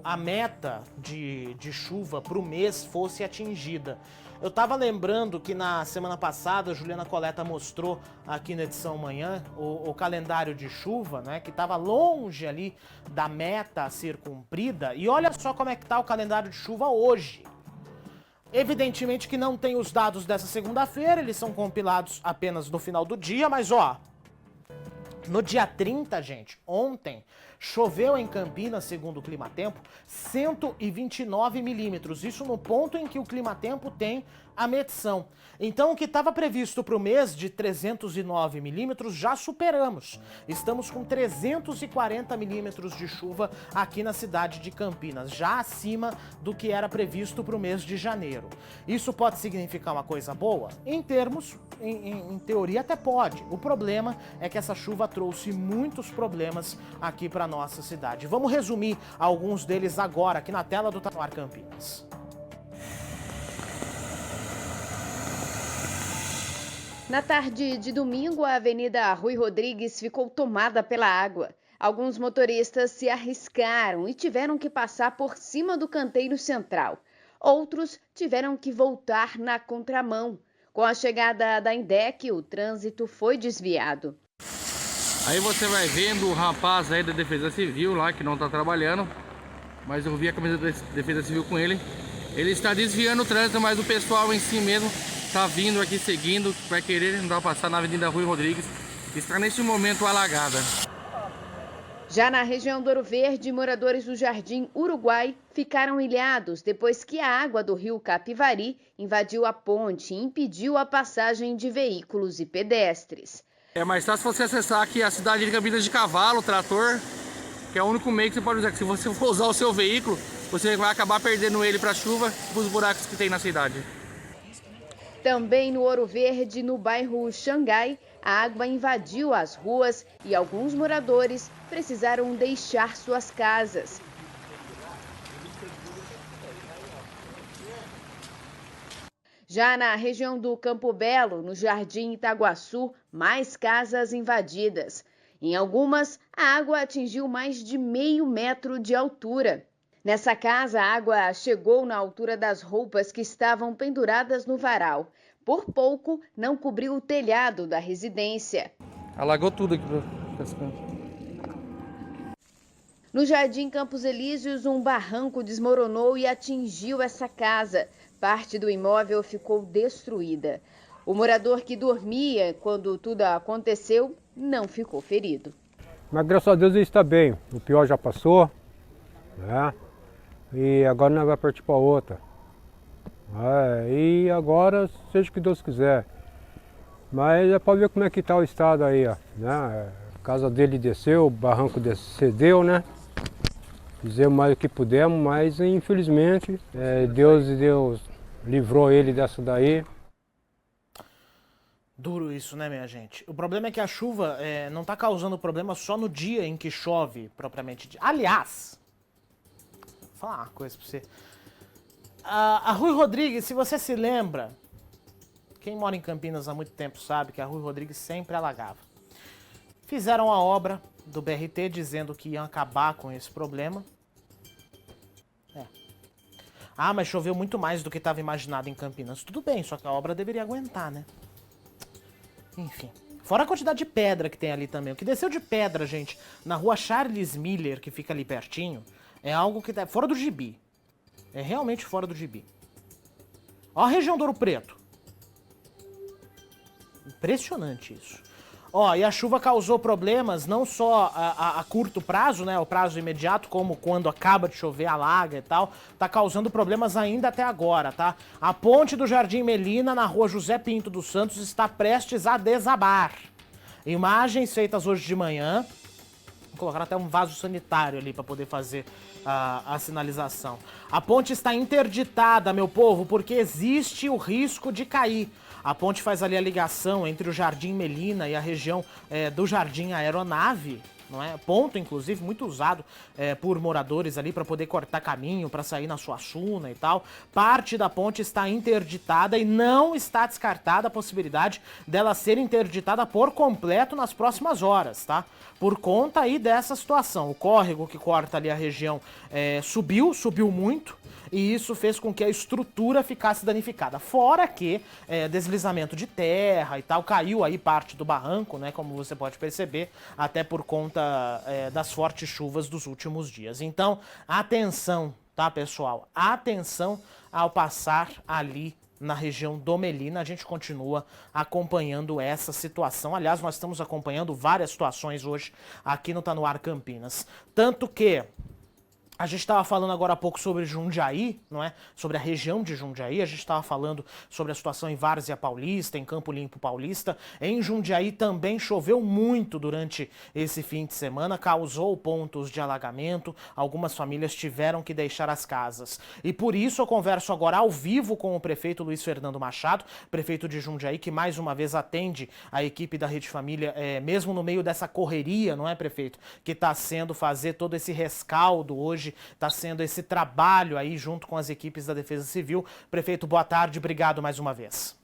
a meta de chuva para o mês fosse atingida. Eu tava lembrando que na semana passada a Juliana Coleta mostrou aqui na edição manhã o calendário de chuva, né? Que tava longe ali da meta a ser cumprida. E olha só como é que tá o calendário de chuva hoje. Evidentemente que não tem os dados dessa segunda-feira, eles são compilados apenas no final do dia, mas ó, no dia 30, gente, ontem, choveu em Campinas, segundo o Climatempo, 129 milímetros. Isso no ponto em que o Climatempo tem a medição. Então, o que estava previsto para o mês de 309 milímetros, já superamos. Estamos com 340 milímetros de chuva aqui na cidade de Campinas, já acima do que era previsto para o mês de janeiro. Isso pode significar uma coisa boa? Em teoria até pode. O problema é que essa chuva trouxe muitos problemas aqui para nossa cidade. Vamos resumir alguns deles agora, aqui na tela do Tá No Ar Campinas. Na tarde de domingo, a Avenida Rui Rodrigues ficou tomada pela água. Alguns motoristas se arriscaram e tiveram que passar por cima do canteiro central. Outros tiveram que voltar na contramão. Com a chegada da INDEC, o trânsito foi desviado. Aí você vai vendo o rapaz aí da Defesa Civil lá, que não está trabalhando, mas eu vi a camisa da Defesa Civil com ele. Ele está desviando o trânsito, mas o pessoal em si mesmo está vindo aqui seguindo, vai querer passar na Avenida Rui Rodrigues, que está neste momento alagada. Já na região do Ouro Verde, moradores do Jardim Uruguai ficaram ilhados depois que a água do rio Capivari invadiu a ponte e impediu a passagem de veículos e pedestres. É mais fácil você acessar aqui a cidade de Campinas de cavalo, trator, que é o único meio que você pode usar. Se você for usar o seu veículo, você vai acabar perdendo ele para a chuva e para os buracos que tem na cidade. Também no Ouro Verde, no bairro Xangai, a água invadiu as ruas e alguns moradores precisaram deixar suas casas. Já na região do Campo Belo, no Jardim Itaguaçu, mais casas invadidas. Em algumas, a água atingiu mais de meio metro de altura. Nessa casa, a água chegou na altura das roupas que estavam penduradas no varal. Por pouco, não cobriu o telhado da residência. Alagou tudo aqui para esse canto. No Jardim Campos Elíseos, um barranco desmoronou e atingiu essa casa. Parte do imóvel ficou destruída. O morador que dormia quando tudo aconteceu não ficou ferido. Mas graças a Deus ele está bem. O pior já passou, né? E agora nós vamos partir para outra. E agora, seja o que Deus quiser. Mas é para ver como é que está o estado aí, ó, né? A casa dele desceu, o barranco cedeu, né? Fizemos mais o que pudemos, mas infelizmente Deus livrou ele dessa daí. Duro isso, né, minha gente? O problema é que a chuva não está causando problema só no dia em que chove, propriamente dito. Aliás, vou falar uma coisa para você. A Rui Rodrigues, se você se lembra, quem mora em Campinas há muito tempo sabe que a Rui Rodrigues sempre alagava. Fizeram a obra do BRT dizendo que iam acabar com esse problema. Ah, mas choveu muito mais do que estava imaginado em Campinas. Tudo bem, só que a obra deveria aguentar, né? Enfim. Fora a quantidade de pedra que tem ali também. O que desceu de pedra, gente, na rua Charles Miller, que fica ali pertinho, é algo que tá fora do gibi. É realmente fora do gibi. Ó a região do Ouro Preto. Impressionante isso. Ó, e a chuva causou problemas não só a curto prazo, né, o prazo imediato, como quando acaba de chover, alaga e tal, tá causando problemas ainda até agora, tá? A ponte do Jardim Melina, na rua José Pinto dos Santos, está prestes a desabar. Imagens feitas hoje de manhã. Vou colocar até um vaso sanitário ali para poder fazer a sinalização. A ponte está interditada, meu povo, porque existe o risco de cair. A ponte faz ali a ligação entre o Jardim Melina e a região do Jardim Aeronave, não é? Ponto, inclusive, muito usado por moradores ali para poder cortar caminho, para sair na Suassuna e tal. Parte da ponte está interditada e não está descartada a possibilidade dela ser interditada por completo nas próximas horas, tá? Por conta aí dessa situação. O córrego que corta ali a região subiu muito. E isso fez com que a estrutura ficasse danificada. Fora que deslizamento de terra e tal, caiu aí parte do barranco, né? Como você pode perceber, até por conta das fortes chuvas dos últimos dias. Então, atenção, tá, pessoal? Atenção ao passar ali na região do Melina. A gente continua acompanhando essa situação. Aliás, nós estamos acompanhando várias situações hoje aqui no Tá No Ar Campinas. Tanto que a gente estava falando agora há pouco sobre Jundiaí, não é? Sobre a região de Jundiaí. A gente estava falando sobre a situação em Várzea Paulista, em Campo Limpo Paulista. Em Jundiaí também choveu muito durante esse fim de semana, causou pontos de alagamento. Algumas famílias tiveram que deixar as casas. E por isso eu converso agora ao vivo com o prefeito Luiz Fernando Machado, prefeito de Jundiaí, que mais uma vez atende a equipe da Rede Família, mesmo no meio dessa correria, não é, prefeito? Que está sendo fazer todo esse rescaldo hoje. Está sendo esse trabalho aí junto com as equipes da Defesa Civil. Prefeito, boa tarde, obrigado mais uma vez.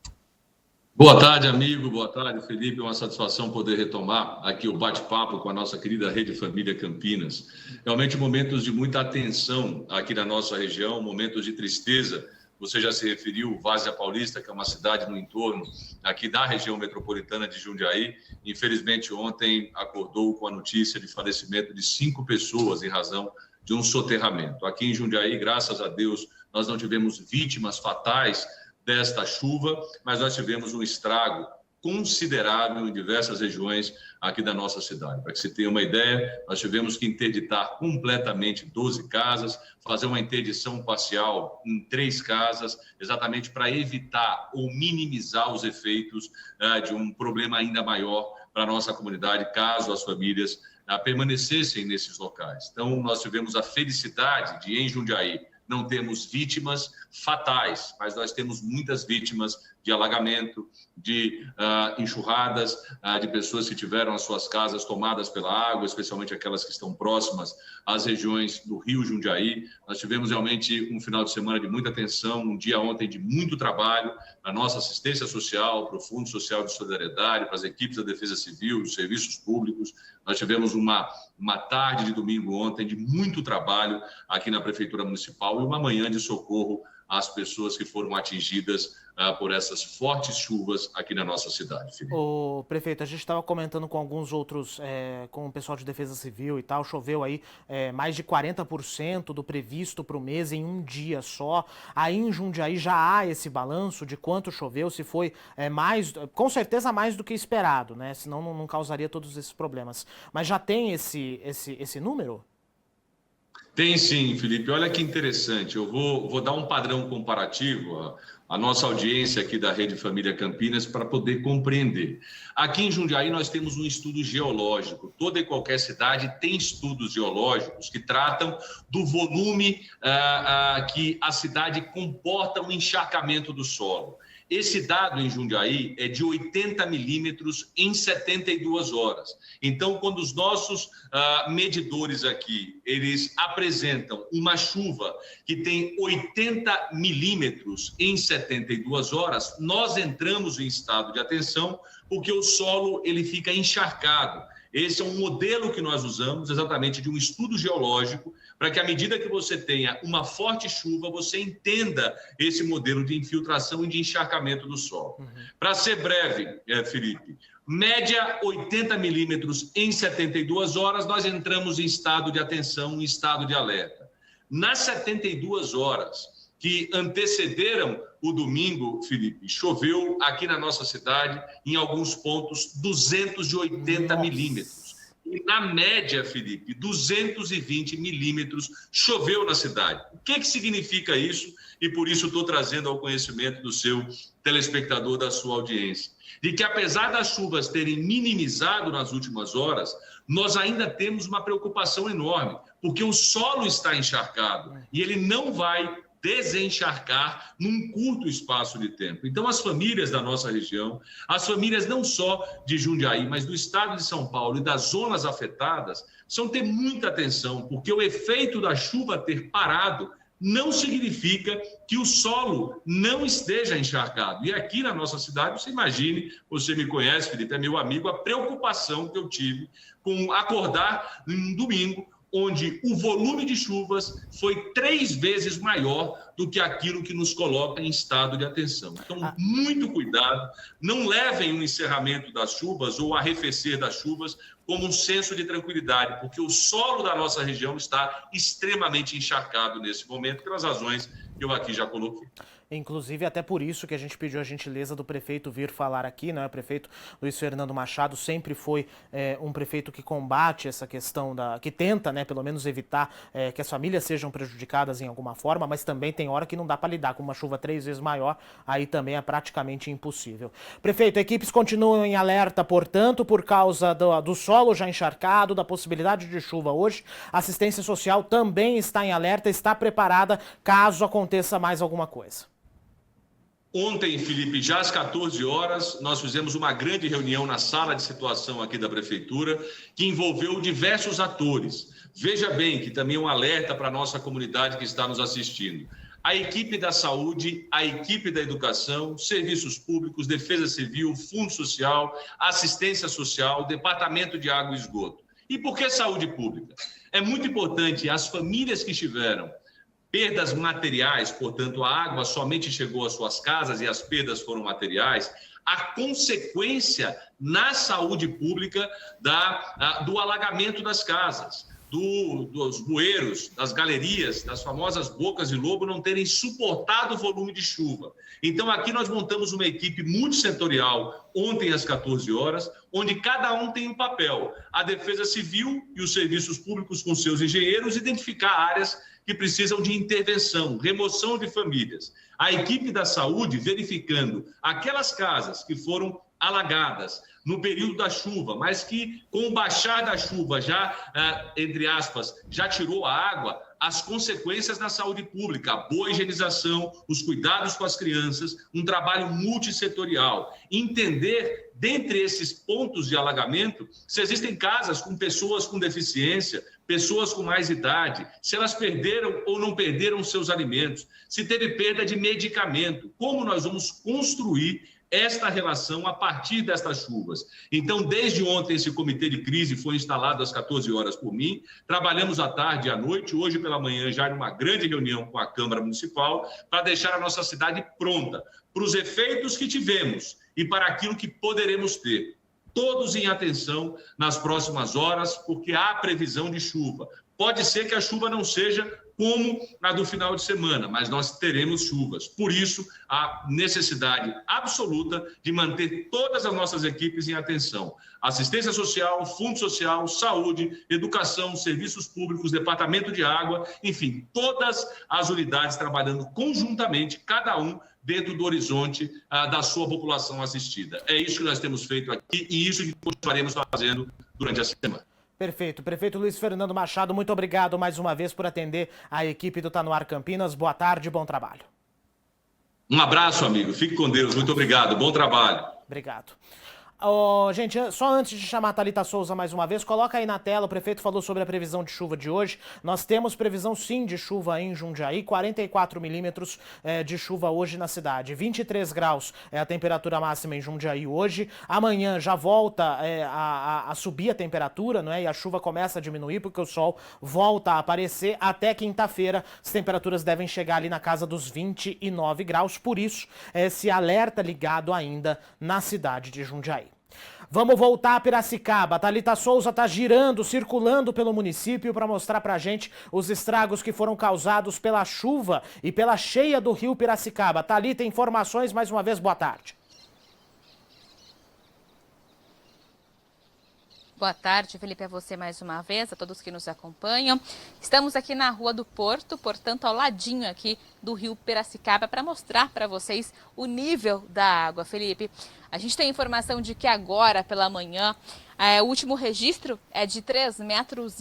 Boa tarde, amigo, boa tarde, Felipe. É uma satisfação poder retomar aqui o bate-papo com a nossa querida Rede Família Campinas. Realmente momentos de muita atenção aqui na nossa região, momentos de tristeza você já se referiu, Várzea Paulista, que é uma cidade no entorno aqui da região metropolitana de Jundiaí. Infelizmente, ontem acordou com a notícia de falecimento de 5 pessoas em razão de um soterramento. Aqui em Jundiaí, graças a Deus, nós não tivemos vítimas fatais desta chuva, mas nós tivemos um estrago considerável em diversas regiões aqui da nossa cidade. Para que você tenha uma ideia, nós tivemos que interditar completamente 12 casas, fazer uma interdição parcial em 3 casas, exatamente para evitar ou minimizar os efeitos de um problema ainda maior para a nossa comunidade, caso as famílias permanecessem nesses locais. Então, nós tivemos a felicidade de, em Jundiaí, não termos vítimas fatais, mas nós temos muitas vítimas de alagamento, de enxurradas, de pessoas que tiveram as suas casas tomadas pela água, especialmente aquelas que estão próximas às regiões do Rio Jundiaí. Nós tivemos realmente um final de semana de muita tensão, um dia ontem de muito trabalho, a nossa assistência social, para o Fundo Social de Solidariedade, para as equipes da Defesa Civil, dos serviços públicos. Nós tivemos uma tarde de domingo ontem de muito trabalho aqui na Prefeitura Municipal e uma manhã de socorro às pessoas que foram atingidas por essas fortes chuvas aqui na nossa cidade, Felipe. Ô, prefeito, a gente estava comentando com alguns outros, com o pessoal de Defesa Civil e tal, choveu aí mais de 40% do previsto para o mês em um dia só. Aí em Jundiaí já há esse balanço de quanto choveu, se foi mais, com certeza mais do que esperado, né? Senão não causaria todos esses problemas. Mas já tem esse número? Tem sim, Felipe. Olha que interessante. Eu vou dar um padrão comparativo à nossa audiência aqui da Rede Família Campinas para poder compreender. Aqui em Jundiaí nós temos um estudo geológico. Toda e qualquer cidade tem estudos geológicos que tratam do volume que a cidade comporta o encharcamento do solo. Esse dado em Jundiaí é de 80 milímetros em 72 horas. Então, quando os nossos medidores aqui, eles apresentam uma chuva que tem 80 milímetros em 72 horas, nós entramos em estado de atenção porque o solo ele fica encharcado. Esse é um modelo que nós usamos exatamente de um estudo geológico para que, à medida que você tenha uma forte chuva, você entenda esse modelo de infiltração e de encharcamento do solo. Para ser breve, Felipe, média 80 milímetros em 72 horas, nós entramos em estado de atenção, em estado de alerta. Nas 72 horas que antecederam o domingo, Felipe, choveu aqui na nossa cidade, em alguns pontos, 280 milímetros. E na média, Felipe, 220 milímetros choveu na cidade. O que significa isso? E por isso estou trazendo ao conhecimento do seu telespectador, da sua audiência. De que apesar das chuvas terem minimizado nas últimas horas, nós ainda temos uma preocupação enorme, porque o solo está encharcado e ele não vai desencharcar num curto espaço de tempo. Então, as famílias da nossa região, as famílias não só de Jundiaí, mas do estado de São Paulo e das zonas afetadas, precisam ter muita atenção, porque o efeito da chuva ter parado não significa que o solo não esteja encharcado. E aqui na nossa cidade, você imagine, você me conhece, Felipe, é meu amigo, a preocupação que eu tive com acordar em domingo, onde o volume de chuvas foi 3 vezes maior do que aquilo que nos coloca em estado de atenção. Então, muito cuidado, não levem o encerramento das chuvas ou o arrefecer das chuvas como um senso de tranquilidade, porque o solo da nossa região está extremamente encharcado nesse momento, pelas razões que eu aqui já coloquei. Inclusive, até por isso que a gente pediu a gentileza do prefeito vir falar aqui, né? O prefeito Luiz Fernando Machado sempre foi um prefeito que combate essa questão, que tenta, né, pelo menos evitar que as famílias sejam prejudicadas em alguma forma, mas também tem hora que não dá para lidar com uma chuva 3 vezes maior, aí também é praticamente impossível. Prefeito, equipes continuam em alerta, portanto, por causa do solo já encharcado, da possibilidade de chuva hoje. A assistência social também está em alerta, está preparada caso aconteça mais alguma coisa. Ontem, Felipe, já às 14 horas, nós fizemos uma grande reunião na sala de situação aqui da Prefeitura, que envolveu diversos atores. Veja bem que também é um alerta para a nossa comunidade que está nos assistindo. A equipe da saúde, a equipe da educação, serviços públicos, defesa civil, fundo social, assistência social, departamento de água e esgoto. E por que saúde pública? É muito importante as famílias que estiveram perdas materiais, portanto, a água somente chegou às suas casas e as perdas foram materiais, a consequência na saúde pública do alagamento das casas, dos bueiros, das galerias, das famosas bocas de lobo não terem suportado o volume de chuva. Então, aqui nós montamos uma equipe multissetorial ontem às 14 horas, onde cada um tem um papel. A Defesa Civil e os serviços públicos com seus engenheiros identificar áreas que precisam de intervenção, remoção de famílias. A equipe da saúde verificando aquelas casas que foram alagadas no período da chuva, mas que com o baixar da chuva já, entre aspas, já tirou a água, as consequências na saúde pública, a boa higienização, os cuidados com as crianças, um trabalho multissetorial. Entender, dentre esses pontos de alagamento, se existem casas com pessoas com deficiência, pessoas com mais idade, se elas perderam ou não perderam seus alimentos, se teve perda de medicamento, como nós vamos construir esta relação a partir destas chuvas. Então, desde ontem, esse comitê de crise foi instalado às 14 horas por mim, trabalhamos à tarde e à noite, hoje pela manhã já em uma grande reunião com a Câmara Municipal, para deixar a nossa cidade pronta para os efeitos que tivemos e para aquilo que poderemos ter. Todos em atenção nas próximas horas, porque há previsão de chuva. Pode ser que a chuva não seja como na do final de semana, mas nós teremos chuvas. Por isso, a necessidade absoluta de manter todas as nossas equipes em atenção. Assistência social, Fundo Social, Saúde, Educação, Serviços Públicos, Departamento de Água, enfim, todas as unidades trabalhando conjuntamente, cada um dentro do horizonte da sua população assistida. É isso que nós temos feito aqui e isso que continuaremos fazendo durante a semana. Perfeito. Prefeito Luiz Fernando Machado, muito obrigado mais uma vez por atender a equipe do Tá No Ar Campinas. Boa tarde, bom trabalho. Um abraço, amigo. Fique com Deus. Muito obrigado. Bom trabalho. Obrigado. Gente, só antes de chamar a Thalita Souza mais uma vez, coloca aí na tela, o prefeito falou sobre a previsão de chuva de hoje. Nós temos previsão sim de chuva em Jundiaí, 44 milímetros de chuva hoje na cidade. 23 graus é a temperatura máxima em Jundiaí hoje. Amanhã já volta a subir a temperatura, não é? E a chuva começa a diminuir porque o sol volta a aparecer. Até quinta-feira as temperaturas devem chegar ali na casa dos 29 graus. Por isso, esse alerta ligado ainda na cidade de Jundiaí. Vamos voltar a Piracicaba. A Thalita Souza está girando, circulando pelo município para mostrar para a gente os estragos que foram causados pela chuva e pela cheia do rio Piracicaba. Thalita, informações mais uma vez, boa tarde. Boa tarde, Felipe, a você mais uma vez, a todos que nos acompanham. Estamos aqui na Rua do Porto, portanto, ao ladinho aqui do rio Piracicaba, para mostrar para vocês o nível da água. Felipe, a gente tem informação de que agora, pela manhã, o último registro é de 3,98 metros.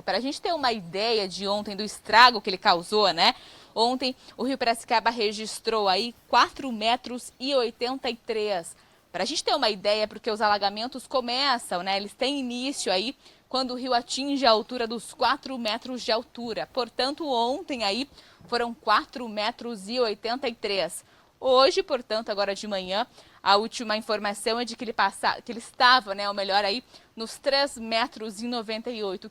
Para a gente ter uma ideia de ontem, do estrago que ele causou, né? Ontem, o rio Piracicaba registrou aí 4,83 metros. Para a gente ter uma ideia, porque os alagamentos começam, né? Eles têm início aí quando o rio atinge a altura dos 4 metros de altura. Portanto, ontem aí foram 4,83 metros. Hoje, portanto, agora de manhã, a última informação é de que ele estava, né, ou melhor aí, nos 3,98 metros,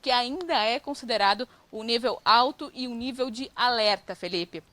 que ainda é considerado um nível alto e um nível de alerta, Felipe.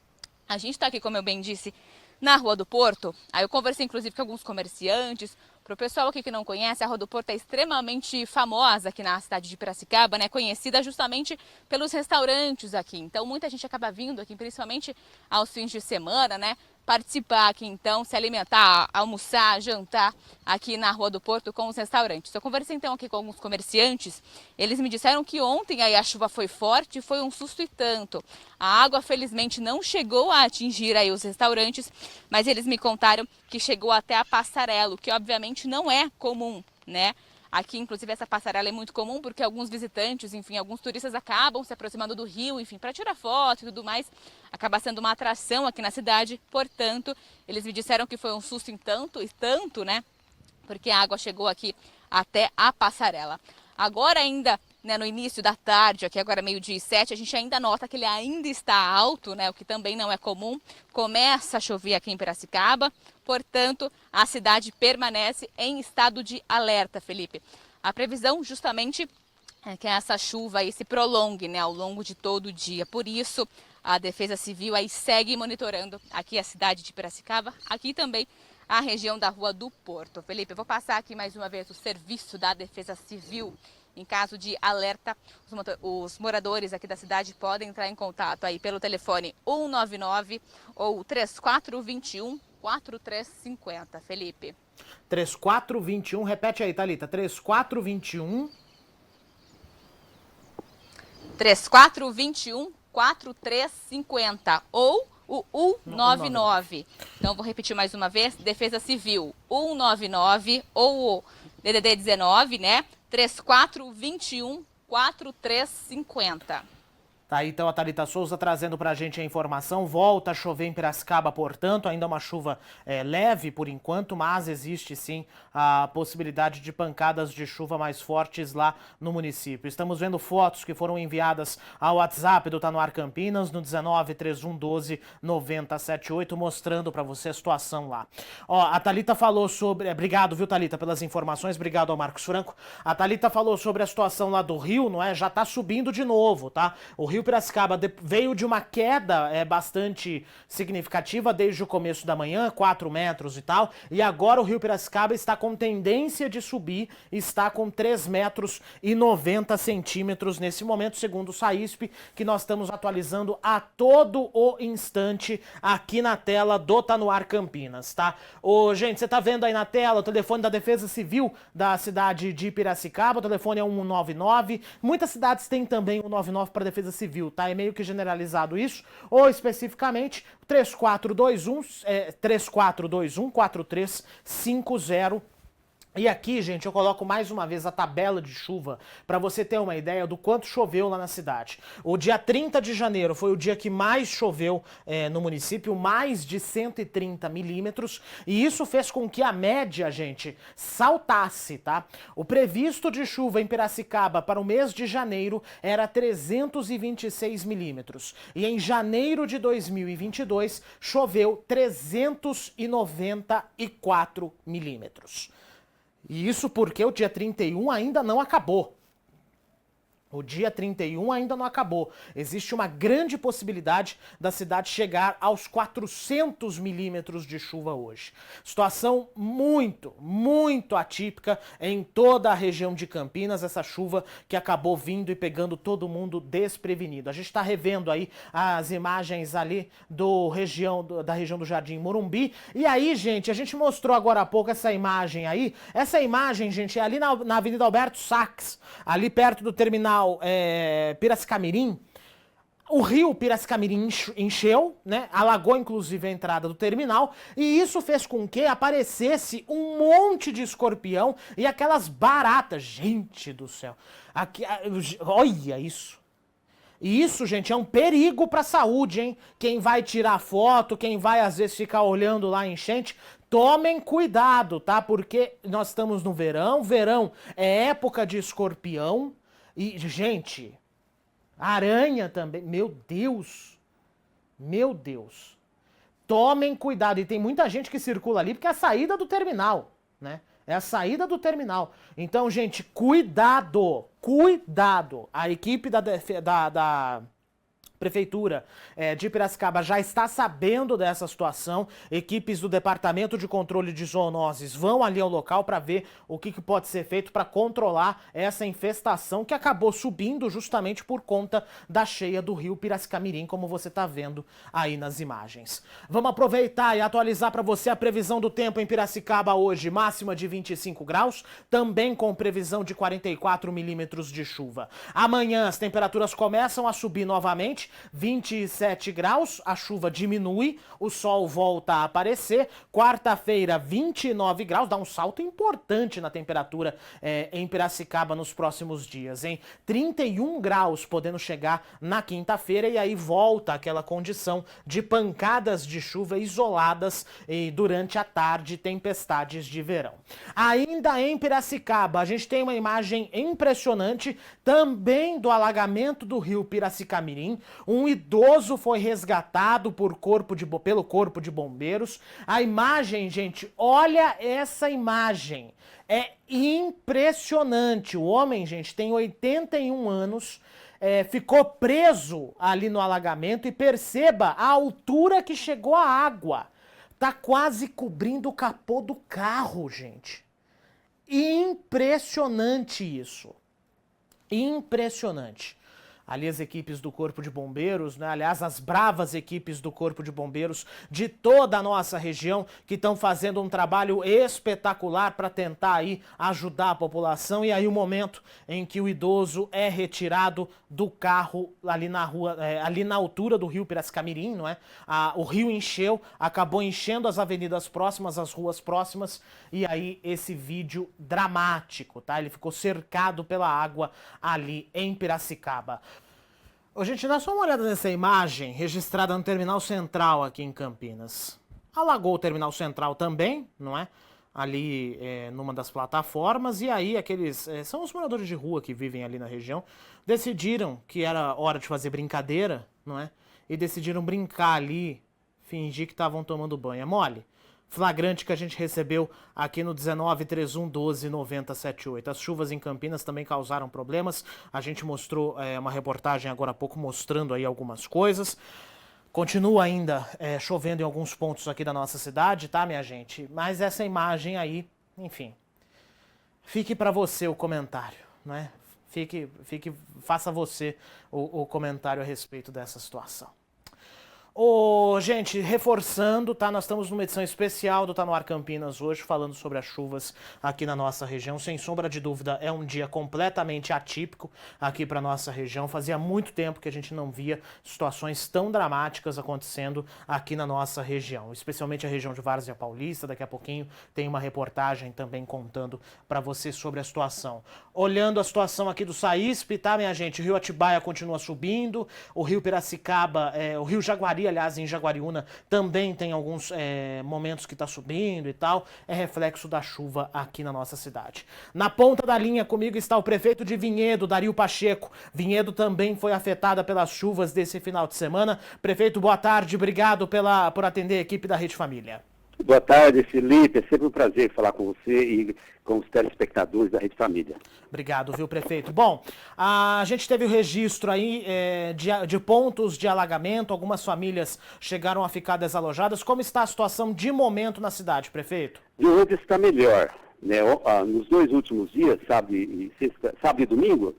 A gente está aqui, como eu bem disse, na Rua do Porto. Aí eu conversei inclusive com alguns comerciantes. Para o pessoal aqui que não conhece, a Rua do Porto é extremamente famosa aqui na cidade de Piracicaba, né? Conhecida justamente pelos restaurantes aqui. Então muita gente acaba vindo aqui, principalmente aos fins de semana, né? Participar aqui então, se alimentar, almoçar, jantar aqui na Rua do Porto com os restaurantes. Eu conversei então aqui com alguns comerciantes, eles me disseram que ontem aí a chuva foi forte, foi um susto e tanto. A água felizmente não chegou a atingir aí os restaurantes, mas eles me contaram que chegou até a passarela, o que obviamente não é comum, né? Aqui, inclusive, essa passarela é muito comum porque alguns visitantes, enfim, alguns turistas acabam se aproximando do rio, enfim, para tirar foto e tudo mais. Acaba sendo uma atração aqui na cidade. Portanto, eles me disseram que foi um susto e tanto, né? Porque a água chegou aqui até a passarela. Agora ainda, né, no início da tarde, aqui agora 12h07, a gente ainda nota que ele ainda está alto, né, o que também não é comum. Começa a chover aqui em Piracicaba, portanto, a cidade permanece em estado de alerta, Felipe. A previsão justamente que essa chuva aí se prolongue, né, ao longo de todo o dia. Por isso, a Defesa Civil aí segue monitorando aqui a cidade de Piracicaba, aqui também a região da Rua do Porto. Felipe, eu vou passar aqui mais uma vez o serviço da Defesa Civil. Em caso de alerta, os moradores aqui da cidade podem entrar em contato aí pelo telefone 199 ou 3421 4350. Felipe. 3421, repete aí, Thalita, 3421... 3421-4350 ou o 199. Então, vou repetir mais uma vez, Defesa Civil 199 ou o DDD 19, né? 3421-4350. Tá aí então a Thalita Souza trazendo pra gente a informação. Volta a chover em Piracicaba, portanto, ainda uma chuva leve por enquanto, mas existe sim a possibilidade de pancadas de chuva mais fortes lá no município. Estamos vendo fotos que foram enviadas ao WhatsApp do Tá No Ar Campinas, no 19-3112-9078, mostrando pra você a situação lá. Ó, a Thalita falou sobre... Obrigado, viu, Thalita, pelas informações. Obrigado ao Marcos Franco. A Thalita falou sobre a situação lá do rio, não é? Já tá subindo de novo, tá? O rio Piracicaba veio de uma queda bastante significativa desde o começo da manhã, 4 metros e tal, e agora o rio Piracicaba está com tendência de subir, está com 3 metros e 90 centímetros nesse momento, segundo o SAISP, que nós estamos atualizando a todo o instante aqui na tela do Tá No Ar Campinas, tá? Gente, você tá vendo aí na tela o telefone da Defesa Civil da cidade de Piracicaba, o telefone é 199, muitas cidades têm também 199 para Defesa Civil, tá? É meio que generalizado isso, ou especificamente 3421-4350. E aqui, gente, eu coloco mais uma vez a tabela de chuva para você ter uma ideia do quanto choveu lá na cidade. O dia 30 de janeiro foi o dia que mais choveu no município, mais de 130 milímetros, e isso fez com que a média, gente, saltasse, tá? O previsto de chuva em Piracicaba para o mês de janeiro era 326 milímetros, e em janeiro de 2022 choveu 394 milímetros. E isso porque o dia 31 ainda não acabou. O dia 31 ainda não acabou. Existe uma grande possibilidade da cidade chegar aos 400 milímetros de chuva hoje. Situação muito, muito atípica em toda a região de Campinas, essa chuva que acabou vindo e pegando todo mundo desprevenido. A gente está revendo aí as imagens ali da região do Jardim Morumbi. E aí, gente, a gente mostrou agora há pouco essa imagem aí. Essa imagem, gente, é ali na Avenida Alberto Sachs, ali perto do terminal Piracicamirim. O rio Piracicamirim encheu, né? Alagou inclusive a entrada do terminal, e isso fez com que aparecesse um monte de escorpião e aquelas baratas. Gente do céu. Olha isso. E isso, gente, é um perigo para a saúde, hein? Quem vai tirar foto, quem vai às vezes ficar olhando lá a enchente, tomem cuidado, tá? Porque nós estamos no verão, verão é época de escorpião. E, gente, aranha também, meu Deus, tomem cuidado, e tem muita gente que circula ali porque é a saída do terminal, né? É a saída do terminal. Então, gente, cuidado, a equipe da Prefeitura de Piracicaba já está sabendo dessa situação. Equipes do Departamento de Controle de Zoonoses vão ali ao local para ver o que pode ser feito para controlar essa infestação que acabou subindo justamente por conta da cheia do rio Piracicamirim, como você está vendo aí nas imagens. Vamos aproveitar e atualizar para você a previsão do tempo em Piracicaba hoje, máxima de 25 graus, também com previsão de 44 milímetros de chuva. Amanhã as temperaturas começam a subir novamente, 27 graus, a chuva diminui, o sol volta a aparecer. Quarta-feira, 29 graus, dá um salto importante na temperatura em Piracicaba nos próximos dias, hein? 31 graus podendo chegar na quinta-feira, e aí volta aquela condição de pancadas de chuva isoladas e durante a tarde, tempestades de verão. Ainda em Piracicaba, a gente tem uma imagem impressionante também do alagamento do rio Piracicamirim. Um idoso foi resgatado pelo Corpo de Bombeiros. A imagem, gente, olha essa imagem. É impressionante. O homem, gente, tem 81 anos, ficou preso ali no alagamento e perceba a altura que chegou a água. Tá quase cobrindo o capô do carro, gente. Impressionante isso. Impressionante. Ali as equipes do Corpo de Bombeiros, né? Aliás, as bravas equipes do Corpo de Bombeiros de toda a nossa região que estão fazendo um trabalho espetacular para tentar aí ajudar a população. E aí o momento em que o idoso é retirado do carro ali na rua, ali na altura do rio Piracicamirim, não é? O rio encheu, acabou enchendo as avenidas próximas, as ruas próximas, e aí esse vídeo dramático, tá? Ele ficou cercado pela água ali em Piracicaba. Ô, gente, dá só uma olhada nessa imagem registrada no Terminal Central aqui em Campinas. Alagou o Terminal Central também, não é? Ali numa das plataformas, e aí aqueles... são os moradores de rua que vivem ali na região, decidiram que era hora de fazer brincadeira, não é? E decidiram brincar ali, fingir que estavam tomando banho. É mole? Flagrante que a gente recebeu aqui no 1931129078. As chuvas em Campinas também causaram problemas. A gente mostrou uma reportagem agora há pouco mostrando aí algumas coisas. Continua ainda chovendo em alguns pontos aqui da nossa cidade, tá, minha gente? Mas essa imagem aí, enfim, fique para você o comentário, né? Faça você o comentário a respeito dessa situação. Gente, reforçando, tá? Nós estamos numa edição especial do Tá No Ar Campinas hoje, falando sobre as chuvas aqui na nossa região. Sem sombra de dúvida, é um dia completamente atípico aqui para nossa região. Fazia muito tempo que a gente não via situações tão dramáticas acontecendo aqui na nossa região, especialmente a região de Várzea Paulista. Daqui a pouquinho tem uma reportagem também contando para você sobre a situação. Olhando a situação aqui do Saíspe, tá, minha gente? O rio Atibaia continua subindo, o rio Piracicaba, o rio Jaguari, aliás, em Jaguariúna, também tem alguns momentos que está subindo e tal. É reflexo da chuva aqui na nossa cidade. Na ponta da linha comigo está o prefeito de Vinhedo, Dario Pacheco. Vinhedo também foi afetada pelas chuvas desse final de semana. Prefeito, boa tarde. Obrigado por atender a equipe da Rede Família. Boa tarde, Felipe. É sempre um prazer falar com você e com os telespectadores da Rede Família. Obrigado, viu, prefeito? Bom, a gente teve o registro aí de pontos de alagamento. Algumas famílias chegaram a ficar desalojadas. Como está a situação de momento na cidade, prefeito? De hoje está melhor, né? Nos 2 últimos dias, sábado e domingo,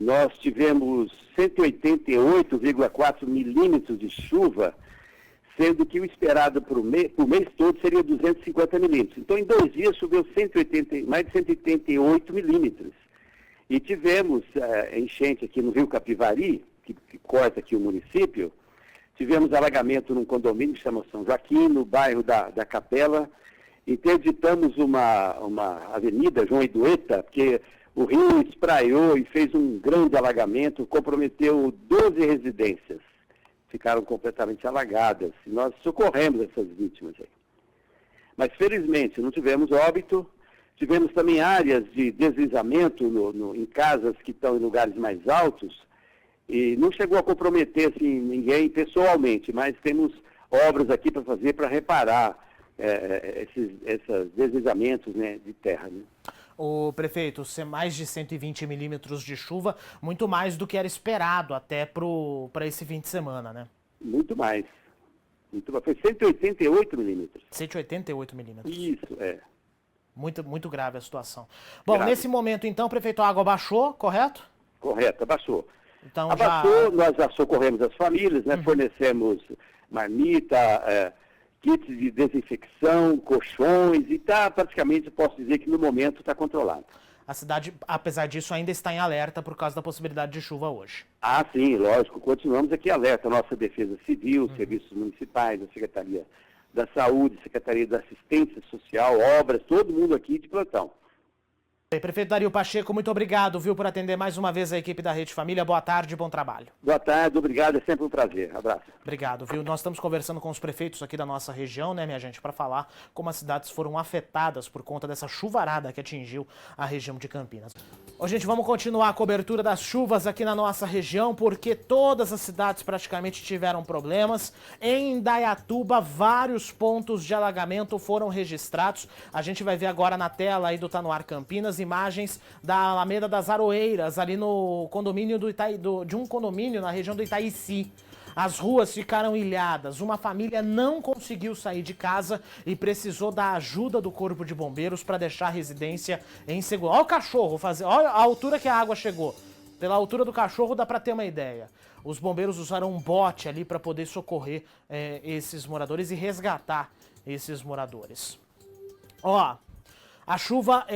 nós tivemos 188,4 milímetros de chuva, sendo que o esperado para o mês todo seria 250 milímetros. Então, em 2 dias, choveu mais de 188 milímetros. E tivemos enchente aqui no Rio Capivari, que corta aqui o município. Tivemos alagamento num condomínio que chama São Joaquim, no bairro da Capela. Interditamos uma avenida, João Idueta, porque o rio espraiou e fez um grande alagamento, comprometeu 12 residências. Ficaram completamente alagadas. E nós socorremos essas vítimas aí. Mas, felizmente, não tivemos óbito. Tivemos também áreas de deslizamento em casas que estão em lugares mais altos. E não chegou a comprometer assim, ninguém pessoalmente, mas temos obras aqui para fazer para reparar esses deslizamentos, né, de terra. Né? O prefeito, ser mais de 120 milímetros de chuva, muito mais do que era esperado até para esse fim de semana, né? Muito mais. Foi 188 milímetros. 188 milímetros. Isso, Muito, muito grave a situação. Bom, nesse momento, então, prefeito, a água baixou, correto? Correto, abaixou. Então, abaixou, nós já socorremos as famílias, né? Fornecemos marmita, kits de desinfecção, colchões, e praticamente, posso dizer que no momento está controlado. A cidade, apesar disso, ainda está em alerta por causa da possibilidade de chuva hoje. Ah, sim, lógico. Continuamos aqui alerta. Nossa Defesa Civil, serviços municipais, a Secretaria da Saúde, Secretaria da Assistência Social, obras, todo mundo aqui de plantão. Prefeito Dario Pacheco, muito obrigado, viu, por atender mais uma vez a equipe da Rede Família. Boa tarde, bom trabalho. Boa tarde, obrigado, é sempre um prazer. Abraço. Obrigado, viu? Nós estamos conversando com os prefeitos aqui da nossa região, né, minha gente, para falar como as cidades foram afetadas por conta dessa chuvarada que atingiu a região de Campinas. Ô, gente, vamos continuar a cobertura das chuvas aqui na nossa região, porque todas as cidades praticamente tiveram problemas. Em Indaiatuba, vários pontos de alagamento foram registrados. A gente vai ver agora na tela aí do Tá No Ar Campinas, imagens da Alameda das Aroeiras, ali no condomínio de um condomínio na região do Itaici. As ruas ficaram ilhadas, uma família não conseguiu sair de casa e precisou da ajuda do Corpo de Bombeiros para deixar a residência em segurança. Olha o cachorro, olha a altura que a água chegou. Pela altura do cachorro dá para ter uma ideia. Os bombeiros usaram um bote ali para poder socorrer esses moradores e resgatar esses moradores. Ó, a chuva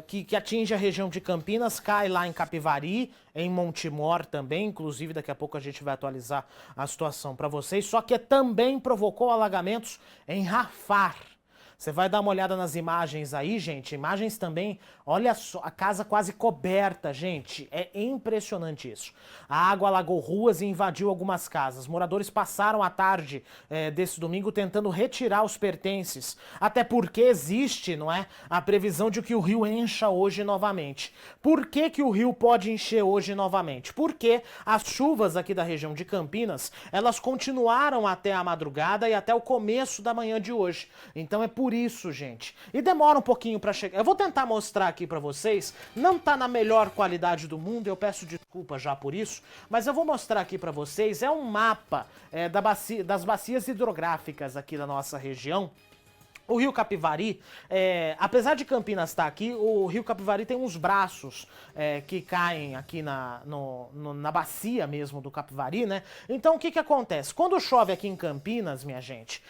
que atinge a região de Campinas cai lá em Capivari, em Montemor também, inclusive daqui a pouco a gente vai atualizar a situação para vocês, só que também provocou alagamentos em Rafar. Você vai dar uma olhada nas imagens aí, gente, imagens também, olha só, a casa quase coberta, gente, é impressionante isso. A água alagou ruas e invadiu algumas casas. Moradores passaram a tarde desse domingo tentando retirar os pertences, até porque existe, não é, a previsão de que o rio encha hoje novamente. Por que que o rio pode encher hoje novamente? Porque as chuvas aqui da região de Campinas, elas continuaram até a madrugada e até o começo da manhã de hoje. Então é por isso, gente. E demora um pouquinho para chegar. Eu vou tentar mostrar aqui para vocês. Não tá na melhor qualidade do mundo, eu peço desculpa já por isso, mas eu vou mostrar aqui para vocês. É um mapa das bacias hidrográficas aqui da nossa região. O Rio Capivari, apesar de Campinas estar aqui, o Rio Capivari tem uns braços que caem aqui na bacia mesmo do Capivari, né? Então o que acontece? Quando chove aqui em Campinas, minha gente,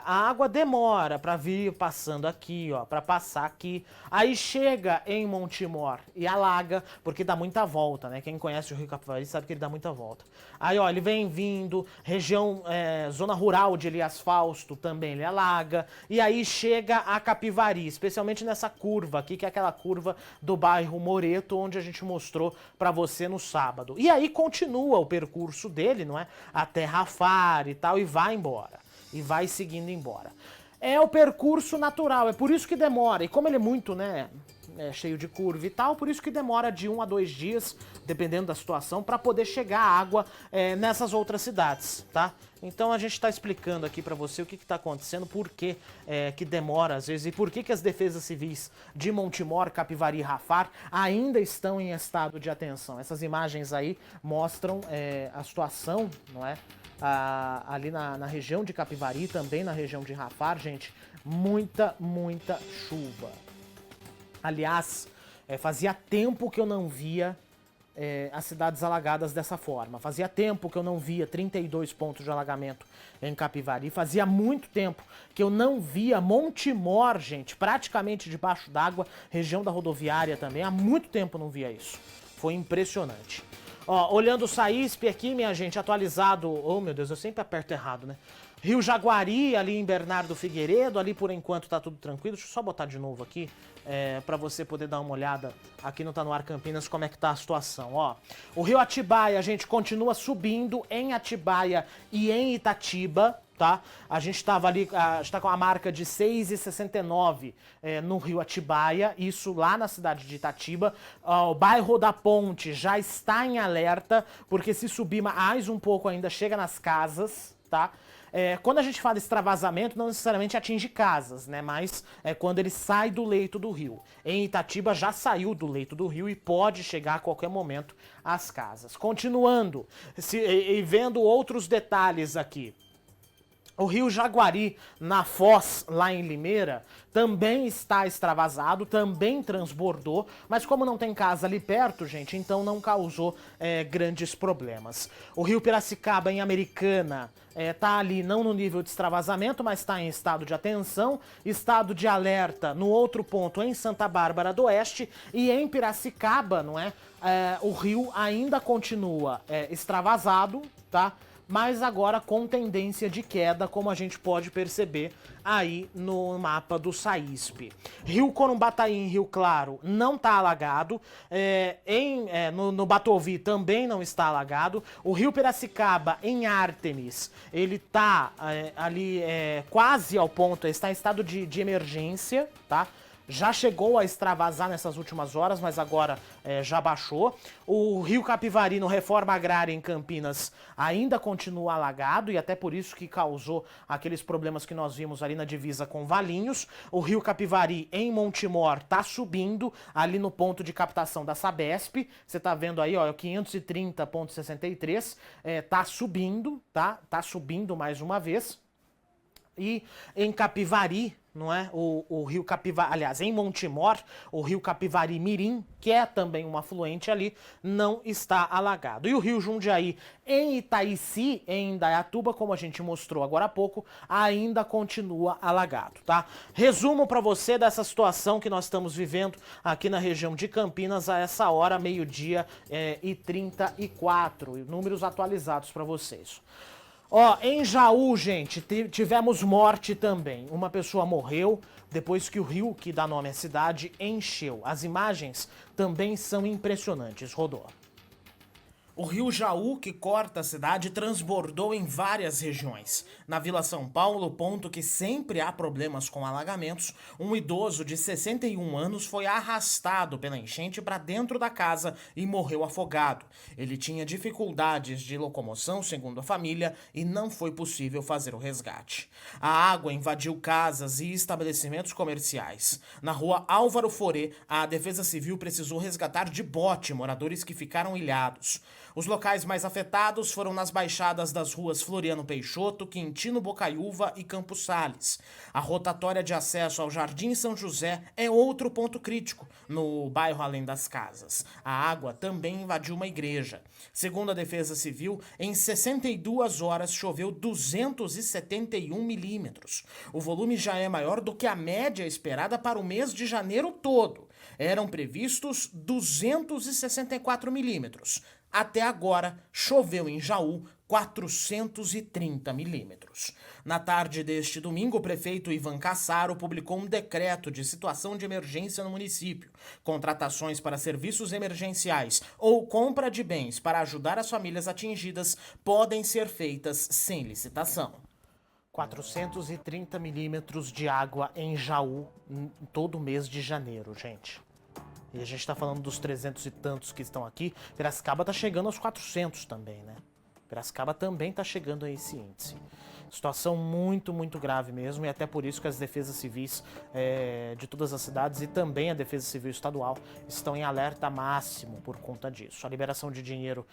a água demora para vir passando aqui, ó, para passar aqui. Aí chega em Montemor e alaga, porque dá muita volta, né? Quem conhece o Rio Capivari sabe que ele dá muita volta. Aí, ó, ele vem vindo, região, zona rural de Elias Fausto também ele alaga. E aí chega a Capivari, especialmente nessa curva aqui, que é aquela curva do bairro Moreto, onde a gente mostrou pra você no sábado. E aí continua o percurso dele, não é? Até Rafar e tal, e vai embora. E vai seguindo embora. É o percurso natural, é por isso que demora. E como ele é muito, né, cheio de curva e tal, por isso que demora de 1 a 2 dias, dependendo da situação, para poder chegar a água nessas outras cidades, tá? Então a gente está explicando aqui para você o que está acontecendo, por que que demora às vezes e por que as defesas civis de Montemor, Capivari e Rafar ainda estão em estado de atenção. Essas imagens aí mostram a situação, não é? Ali na região de Capivari, também na região de Rafar, gente, muita chuva. Aliás, fazia tempo que eu não via as cidades alagadas dessa forma. Fazia tempo que eu não via 32 pontos de alagamento em Capivari. Fazia muito tempo que eu não via Montemor, gente, praticamente debaixo d'água, região da rodoviária também. Há muito tempo eu não via isso. Foi impressionante. Ó, olhando o SAISP aqui, minha gente, atualizado... Oh, meu Deus, eu sempre aperto errado, né? Rio Jaguari, ali em Bernardo Figueiredo, ali por enquanto tá tudo tranquilo. Deixa eu só botar de novo aqui, para você poder dar uma olhada aqui no Tá No Ar Campinas como é que tá a situação, ó. O Rio Atibaia, gente, continua subindo em Atibaia e em Itatiba, tá? A gente tava ali, está com a marca de 6,69 no Rio Atibaia, isso lá na cidade de Itatiba. O bairro da Ponte já está em alerta, porque se subir mais um pouco ainda chega nas casas, tá? Quando a gente fala extravasamento, não necessariamente atinge casas, né? Mas é quando ele sai do leito do rio. Em Itatiba já saiu do leito do rio e pode chegar a qualquer momento às casas. Continuando e vendo outros detalhes aqui. O Rio Jaguari, na Foz, lá em Limeira, também está extravasado, também transbordou, mas como não tem casa ali perto, gente, então não causou grandes problemas. O Rio Piracicaba, em Americana, tá ali não no nível de extravasamento, mas está em estado de atenção, estado de alerta no outro ponto em Santa Bárbara do Oeste, e em Piracicaba, não é? O rio ainda continua extravasado, tá? mas agora com tendência de queda, como a gente pode perceber aí no mapa do SAISP. Rio Corumbataí, em Rio Claro, não está alagado, no Batovi também não está alagado, o Rio Piracicaba, em Ártemis, ele está ali quase ao ponto, está em estado de emergência, tá? Já chegou a extravasar nessas últimas horas, mas agora já baixou. O Rio Capivari, no Reforma Agrária em Campinas, ainda continua alagado e até por isso que causou aqueles problemas que nós vimos ali na divisa com Valinhos. O Rio Capivari, em Montemor, tá subindo ali no ponto de captação da Sabesp. Você tá vendo aí, ó, é o 530,63. Tá subindo, tá? Tá subindo mais uma vez. E em Capivari, não é? O rio Capivari, aliás, em Montemor, o rio Capivari Mirim, que é também um afluente ali, não está alagado. E o rio Jundiaí, em Itaici, em Indaiatuba, como a gente mostrou agora há pouco, ainda continua alagado, tá? Resumo para você dessa situação que nós estamos vivendo aqui na região de Campinas a essa hora, meio-dia e 34, números atualizados para vocês. Ó, em Jaú, gente, tivemos morte também. Uma pessoa morreu depois que o rio que dá nome à cidade encheu. As imagens também são impressionantes. Rodou. O rio Jaú, que corta a cidade, transbordou em várias regiões. Na Vila São Paulo, ponto que sempre há problemas com alagamentos, um idoso de 61 anos foi arrastado pela enchente para dentro da casa e morreu afogado. Ele tinha dificuldades de locomoção, segundo a família, e não foi possível fazer o resgate. A água invadiu casas e estabelecimentos comerciais. Na rua Álvaro Forê, a Defesa Civil precisou resgatar de bote moradores que ficaram ilhados. Os locais mais afetados foram nas baixadas das ruas Floriano Peixoto, Quintino Bocaiúva e Campos Sales. A rotatória de acesso ao Jardim São José é outro ponto crítico, no bairro Além das Casas. A água também invadiu uma igreja. Segundo a Defesa Civil, em 62 horas choveu 271 milímetros. O volume já é maior do que a média esperada para o mês de janeiro todo. Eram previstos 264 milímetros. Até agora, choveu em Jaú 430 milímetros. Na tarde deste domingo, o prefeito Ivan Cassaro publicou um decreto de situação de emergência no município. Contratações para serviços emergenciais ou compra de bens para ajudar as famílias atingidas podem ser feitas sem licitação. 430 milímetros de água em Jaú todo mês de janeiro, gente. E a gente tá falando dos 300 e tantos que estão aqui. Piracicaba tá chegando aos 400 também, né? Piracicaba também tá chegando a esse índice. Situação muito, muito grave mesmo. E até por isso que as defesas civis de todas as cidades e também a Defesa Civil Estadual estão em alerta máximo por conta disso. A liberação de dinheiro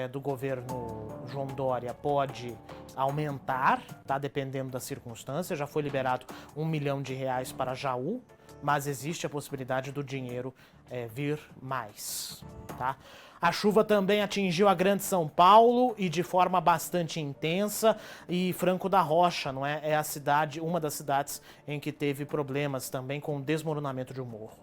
do governo João Dória pode aumentar, tá? Dependendo da circunstância. Já foi liberado R$1 milhão para Jaú. Mas existe a possibilidade do dinheiro vir mais, tá? A chuva também atingiu a Grande São Paulo e de forma bastante intensa, e Franco da Rocha, não é? É a cidade, uma das cidades em que teve problemas também com o desmoronamento de um morro.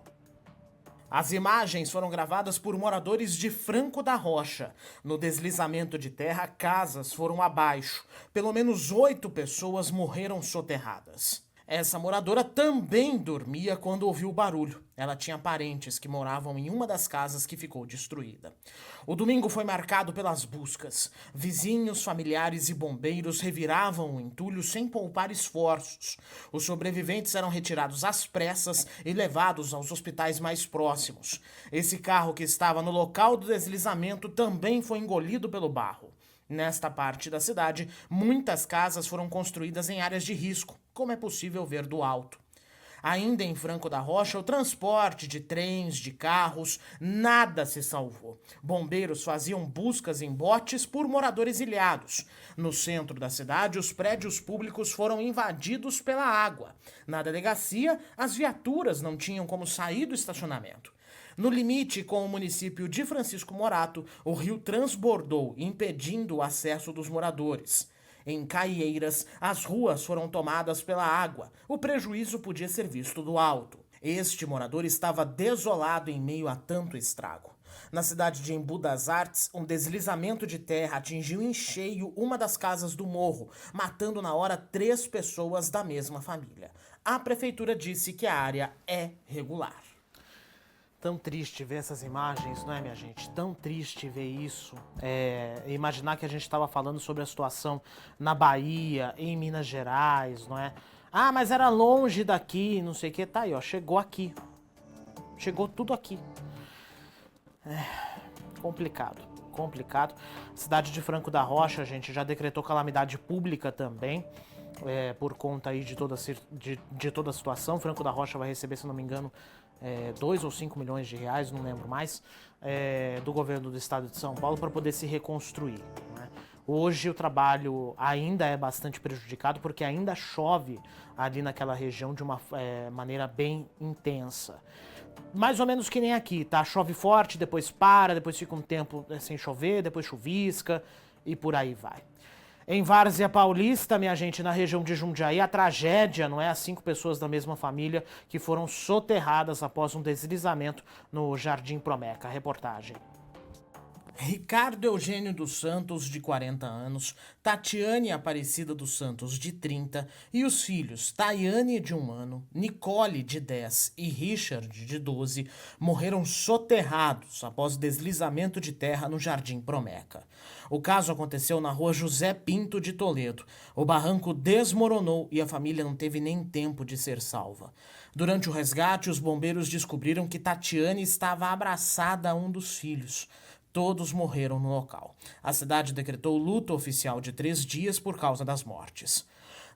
As imagens foram gravadas por moradores de Franco da Rocha. No deslizamento de terra, casas foram abaixo. Pelo menos 8 pessoas morreram soterradas. Essa moradora também dormia quando ouviu o barulho. Ela tinha parentes que moravam em uma das casas que ficou destruída. O domingo foi marcado pelas buscas. Vizinhos, familiares e bombeiros reviravam o entulho sem poupar esforços. Os sobreviventes eram retirados às pressas e levados aos hospitais mais próximos. Esse carro que estava no local do deslizamento também foi engolido pelo barro. Nesta parte da cidade, muitas casas foram construídas em áreas de risco, como é possível ver do alto. Ainda em Franco da Rocha, o transporte de trens, de carros, nada se salvou. Bombeiros faziam buscas em botes por moradores ilhados. No centro da cidade, os prédios públicos foram invadidos pela água. Na delegacia, as viaturas não tinham como sair do estacionamento. No limite com o município de Francisco Morato, o rio transbordou, impedindo o acesso dos moradores. Em Caieiras, as ruas foram tomadas pela água. O prejuízo podia ser visto do alto. Este morador estava desolado em meio a tanto estrago. Na cidade de Embu das Artes, um deslizamento de terra atingiu em cheio uma das casas do morro, matando na hora 3 pessoas da mesma família. A prefeitura disse que a área é regular. Tão triste ver essas imagens, não é, minha gente? Tão triste ver isso. Imaginar que a gente estava falando sobre a situação na Bahia, em Minas Gerais, não é? Ah, mas era longe daqui, não sei o que. Tá aí, ó, chegou aqui. Chegou tudo aqui. Complicado. A cidade de Franco da Rocha, gente, já decretou calamidade pública também, por conta aí de toda a situação. Franco da Rocha vai receber, se não me engano, 2 ou 5 milhões de reais, não lembro mais, do governo do estado de São Paulo para poder se reconstruir, né? Hoje o trabalho ainda é bastante prejudicado porque ainda chove ali naquela região de uma maneira bem intensa. Mais ou menos que nem aqui, tá? Chove forte, depois para, depois fica um tempo sem chover, depois chuvisca e por aí vai. Em Várzea Paulista, minha gente, na região de Jundiaí, a tragédia, não é? As 5 pessoas da mesma família que foram soterradas após um deslizamento no Jardim Promeca. Reportagem. Ricardo Eugênio dos Santos, de 40 anos, Tatiane Aparecida dos Santos, de 30, e os filhos Tayane, de 1 ano, Nicole, de 10 e Richard, de 12, morreram soterrados após deslizamento de terra no Jardim Promeca. O caso aconteceu na rua José Pinto de Toledo. O barranco desmoronou e a família não teve nem tempo de ser salva. Durante o resgate, os bombeiros descobriram que Tatiane estava abraçada a um dos filhos. Todos morreram no local. A cidade decretou luto oficial de 3 dias por causa das mortes.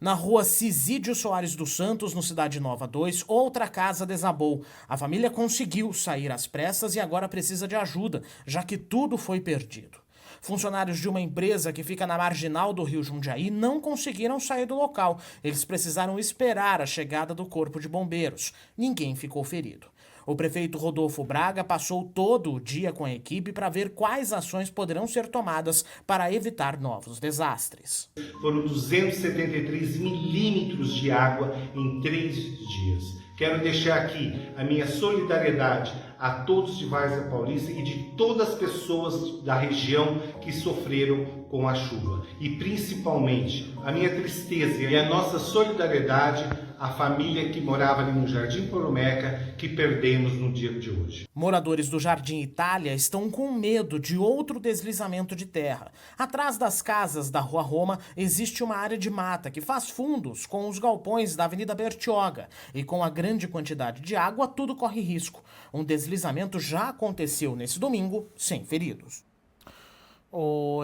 Na rua Cisídio Soares dos Santos, no Cidade Nova 2, outra casa desabou. A família conseguiu sair às pressas e agora precisa de ajuda, já que tudo foi perdido. Funcionários de uma empresa que fica na marginal do Rio Jundiaí não conseguiram sair do local. Eles precisaram esperar a chegada do corpo de bombeiros. Ninguém ficou ferido. O prefeito Rodolfo Braga passou todo o dia com a equipe para ver quais ações poderão ser tomadas para evitar novos desastres. Foram 273 milímetros de água em 3 dias. Quero deixar aqui a minha solidariedade a todos de Várzea Paulista e de todas as pessoas da região que sofreram com a chuva. E principalmente a minha tristeza e a nossa solidariedade à família que morava ali no Jardim Promeca, que perdemos no dia de hoje. Moradores do Jardim Itália estão com medo de outro deslizamento de terra. Atrás das casas da Rua Roma existe uma área de mata que faz fundos com os galpões da Avenida Bertioga. E com a grande quantidade de água, tudo corre risco. Um deslizamento já aconteceu nesse domingo, sem feridos.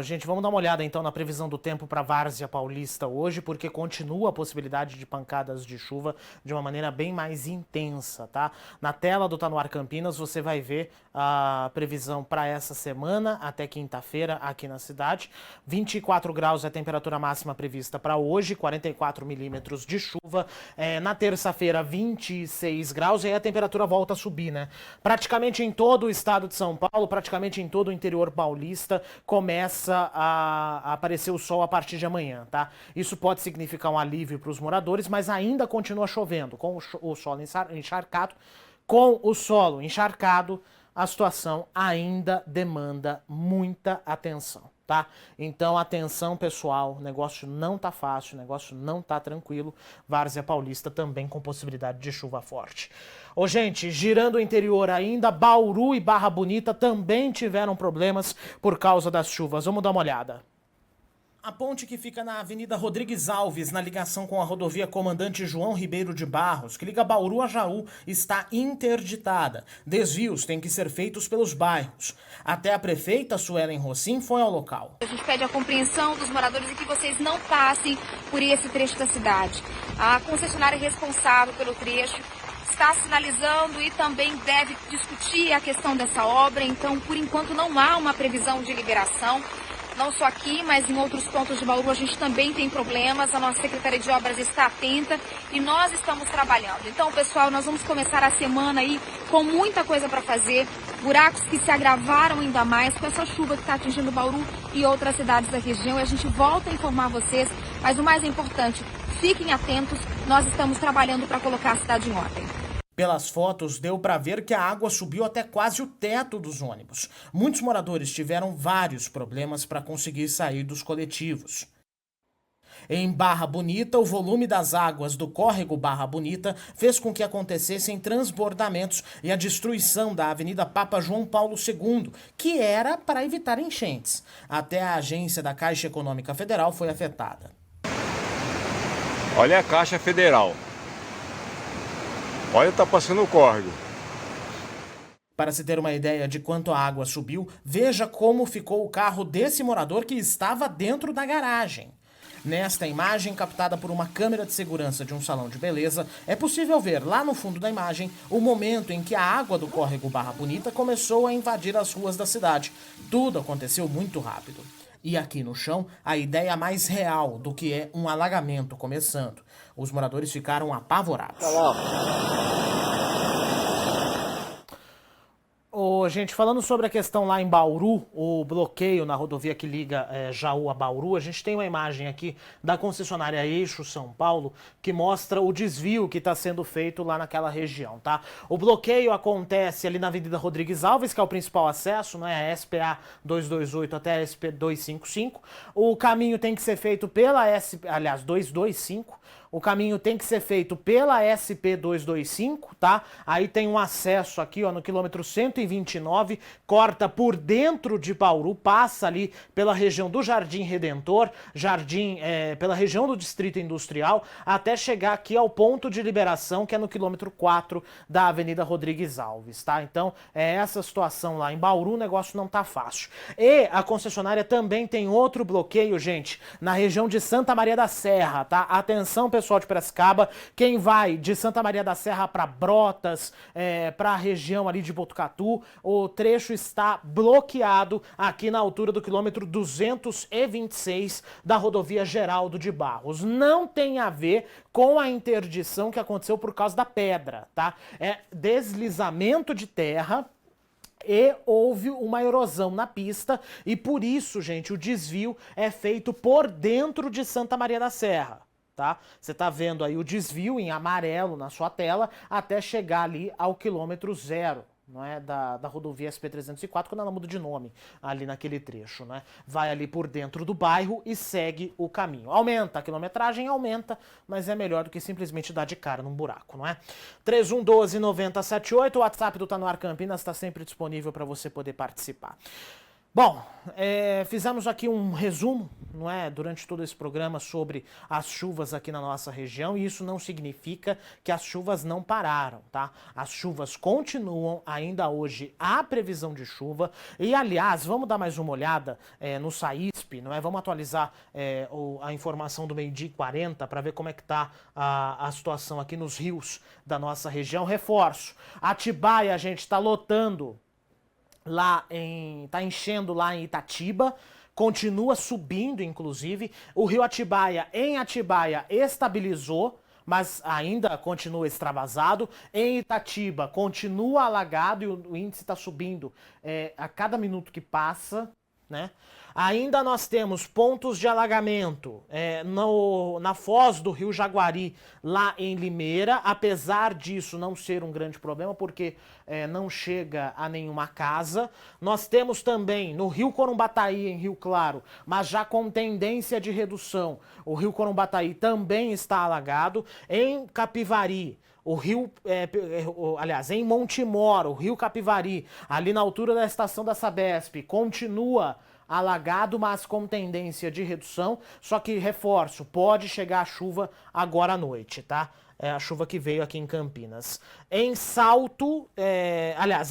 Gente, vamos dar uma olhada então na previsão do tempo para Várzea Paulista hoje, porque continua a possibilidade de pancadas de chuva de uma maneira bem mais intensa, tá? Na tela do Tá No Ar Campinas você vai ver a previsão para essa semana até quinta-feira aqui na cidade. 24 graus é a temperatura máxima prevista para hoje, 44 milímetros de chuva. Na terça-feira, 26 graus, e aí a temperatura volta a subir, né? Praticamente em todo o estado de São Paulo, praticamente em todo o interior paulista, começa a aparecer o sol a partir de amanhã, tá? Isso pode significar um alívio para os moradores, mas ainda continua chovendo, com o solo encharcado. Com o solo encharcado, a situação ainda demanda muita atenção, tá? Então, atenção, pessoal, o negócio não tá fácil, o negócio não tá tranquilo. Várzea Paulista também com possibilidade de chuva forte. Gente, girando o interior ainda, Bauru e Barra Bonita também tiveram problemas por causa das chuvas. Vamos dar uma olhada. A ponte que fica na Avenida Rodrigues Alves, na ligação com a rodovia Comandante João Ribeiro de Barros, que liga Bauru a Jaú, está interditada. Desvios têm que ser feitos pelos bairros. Até a prefeita Suelen Rossim foi ao local. A gente pede a compreensão dos moradores e que vocês não passem por esse trecho da cidade. A concessionária responsável pelo trecho está sinalizando e também deve discutir a questão dessa obra. Então, por enquanto, não há uma previsão de liberação. Não só aqui, mas em outros pontos de Bauru a gente também tem problemas. A nossa Secretaria de Obras está atenta e nós estamos trabalhando. Então, pessoal, nós vamos começar a semana aí com muita coisa para fazer. Buracos que se agravaram ainda mais com essa chuva que está atingindo Bauru e outras cidades da região. E a gente volta a informar vocês, mas o mais importante, fiquem atentos. Nós estamos trabalhando para colocar a cidade em ordem. Pelas fotos, deu para ver que a água subiu até quase o teto dos ônibus. Muitos moradores tiveram vários problemas para conseguir sair dos coletivos. Em Barra Bonita, o volume das águas do córrego Barra Bonita fez com que acontecessem transbordamentos e a destruição da Avenida Papa João Paulo II, que era para evitar enchentes. Até a agência da Caixa Econômica Federal foi afetada. Olha a Caixa Federal. Olha, tá passando o córrego. Para se ter uma ideia de quanto a água subiu, veja como ficou o carro desse morador que estava dentro da garagem. Nesta imagem, captada por uma câmera de segurança de um salão de beleza, é possível ver lá no fundo da imagem o momento em que a água do córrego Barra Bonita começou a invadir as ruas da cidade. Tudo aconteceu muito rápido. E aqui no chão, a ideia mais real do que é um alagamento começando. Os moradores ficaram apavorados. Gente, falando sobre a questão lá em Bauru, o bloqueio na rodovia que liga Jaú a Bauru, a gente tem uma imagem aqui da concessionária Eixo São Paulo que mostra o desvio que está sendo feito lá naquela região, tá? O bloqueio acontece ali na Avenida Rodrigues Alves, que é o principal acesso, né? A SPA 228 até a SP 255. O caminho tem que ser feito pela 225. O caminho tem que ser feito pela SP225, tá? Aí tem um acesso aqui, ó, no quilômetro 129, corta por dentro de Bauru, passa ali pela região do Jardim Redentor, pela região do Distrito Industrial, até chegar aqui ao ponto de liberação, que é no quilômetro 4 da Avenida Rodrigues Alves, tá? Então, é essa situação lá em Bauru, o negócio não tá fácil. E a concessionária também tem outro bloqueio, gente, na região de Santa Maria da Serra, tá? Atenção, pessoal de Piracicaba, quem vai de Santa Maria da Serra para Brotas, para a região ali de Botucatu, o trecho está bloqueado aqui na altura do quilômetro 226 da rodovia Geraldo de Barros. Não tem a ver com a interdição que aconteceu por causa da pedra, tá? É deslizamento de terra e houve uma erosão na pista e por isso, gente, o desvio é feito por dentro de Santa Maria da Serra. Tá? Você tá vendo aí o desvio em amarelo na sua tela até chegar ali ao quilômetro 0, não é? Da rodovia SP-304, quando ela muda de nome ali naquele trecho, né? Vai ali por dentro do bairro e segue o caminho. Aumenta, a quilometragem aumenta, mas é melhor do que simplesmente dar de cara num buraco, não é? 3112-9078, o WhatsApp do Tá No Ar Campinas está sempre disponível para você poder participar. Bom, fizemos aqui um resumo, não é, durante todo esse programa sobre as chuvas aqui na nossa região e isso não significa que as chuvas não pararam, tá? As chuvas continuam, ainda hoje há previsão de chuva e, aliás, vamos dar mais uma olhada no SAISP, não é? Vamos atualizar a informação do 12h40 para ver como é que tá a situação aqui nos rios da nossa região. Reforço, Atibaia, a gente está lotando tá enchendo lá em Itatiba, continua subindo, inclusive. O rio Atibaia, em Atibaia, estabilizou, mas ainda continua extravasado. Em Itatiba, continua alagado e o índice está subindo a cada minuto que passa, né? Ainda nós temos pontos de alagamento na foz do rio Jaguari, lá em Limeira. Apesar disso não ser um grande problema, porque não chega a nenhuma casa. Nós temos também no rio Corumbataí, em Rio Claro, mas já com tendência de redução. O rio Corumbataí também está alagado. Em Capivari, o rio, em Montemor, o rio Capivari, ali na altura da estação da Sabesp, continua alagado, mas com tendência de redução, só que, reforço, pode chegar a chuva agora à noite, tá? É a chuva que veio aqui em Campinas. Em Salto,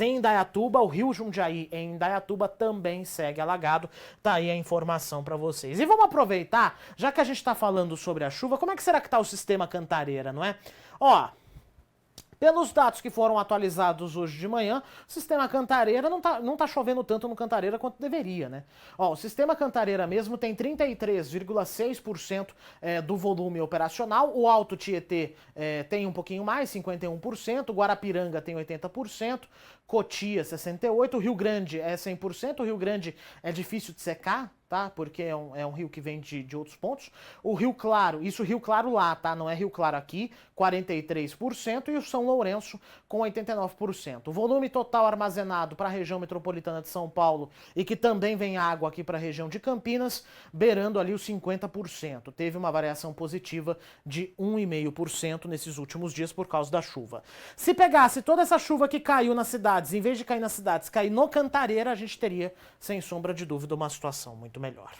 em Indaiatuba, o rio Jundiaí em Indaiatuba também segue alagado. Tá aí a informação para vocês. E vamos aproveitar, já que a gente tá falando sobre a chuva, como é que será que tá o sistema Cantareira, não é? Ó, pelos dados que foram atualizados hoje de manhã, o sistema Cantareira não tá chovendo tanto no Cantareira quanto deveria, né? Ó, o sistema Cantareira mesmo tem 33,6% do volume operacional, o Alto Tietê tem um pouquinho mais, 51%, Guarapiranga tem 80%, Cotia 68%, o Rio Grande é 100%, o Rio Grande é difícil de secar, tá? Porque é um rio que vem de outros pontos. O Rio Claro, isso Rio Claro lá, tá? Não é Rio Claro aqui, 43%, e o São Lourenço com 89%. O volume total armazenado para a região metropolitana de São Paulo e que também vem água aqui para a região de Campinas, beirando ali os 50%. Teve uma variação positiva de 1,5% nesses últimos dias por causa da chuva. Se pegasse toda essa chuva que caiu nas cidades, em vez de cair nas cidades, cair no Cantareira, a gente teria, sem sombra de dúvida, uma situação muito melhor.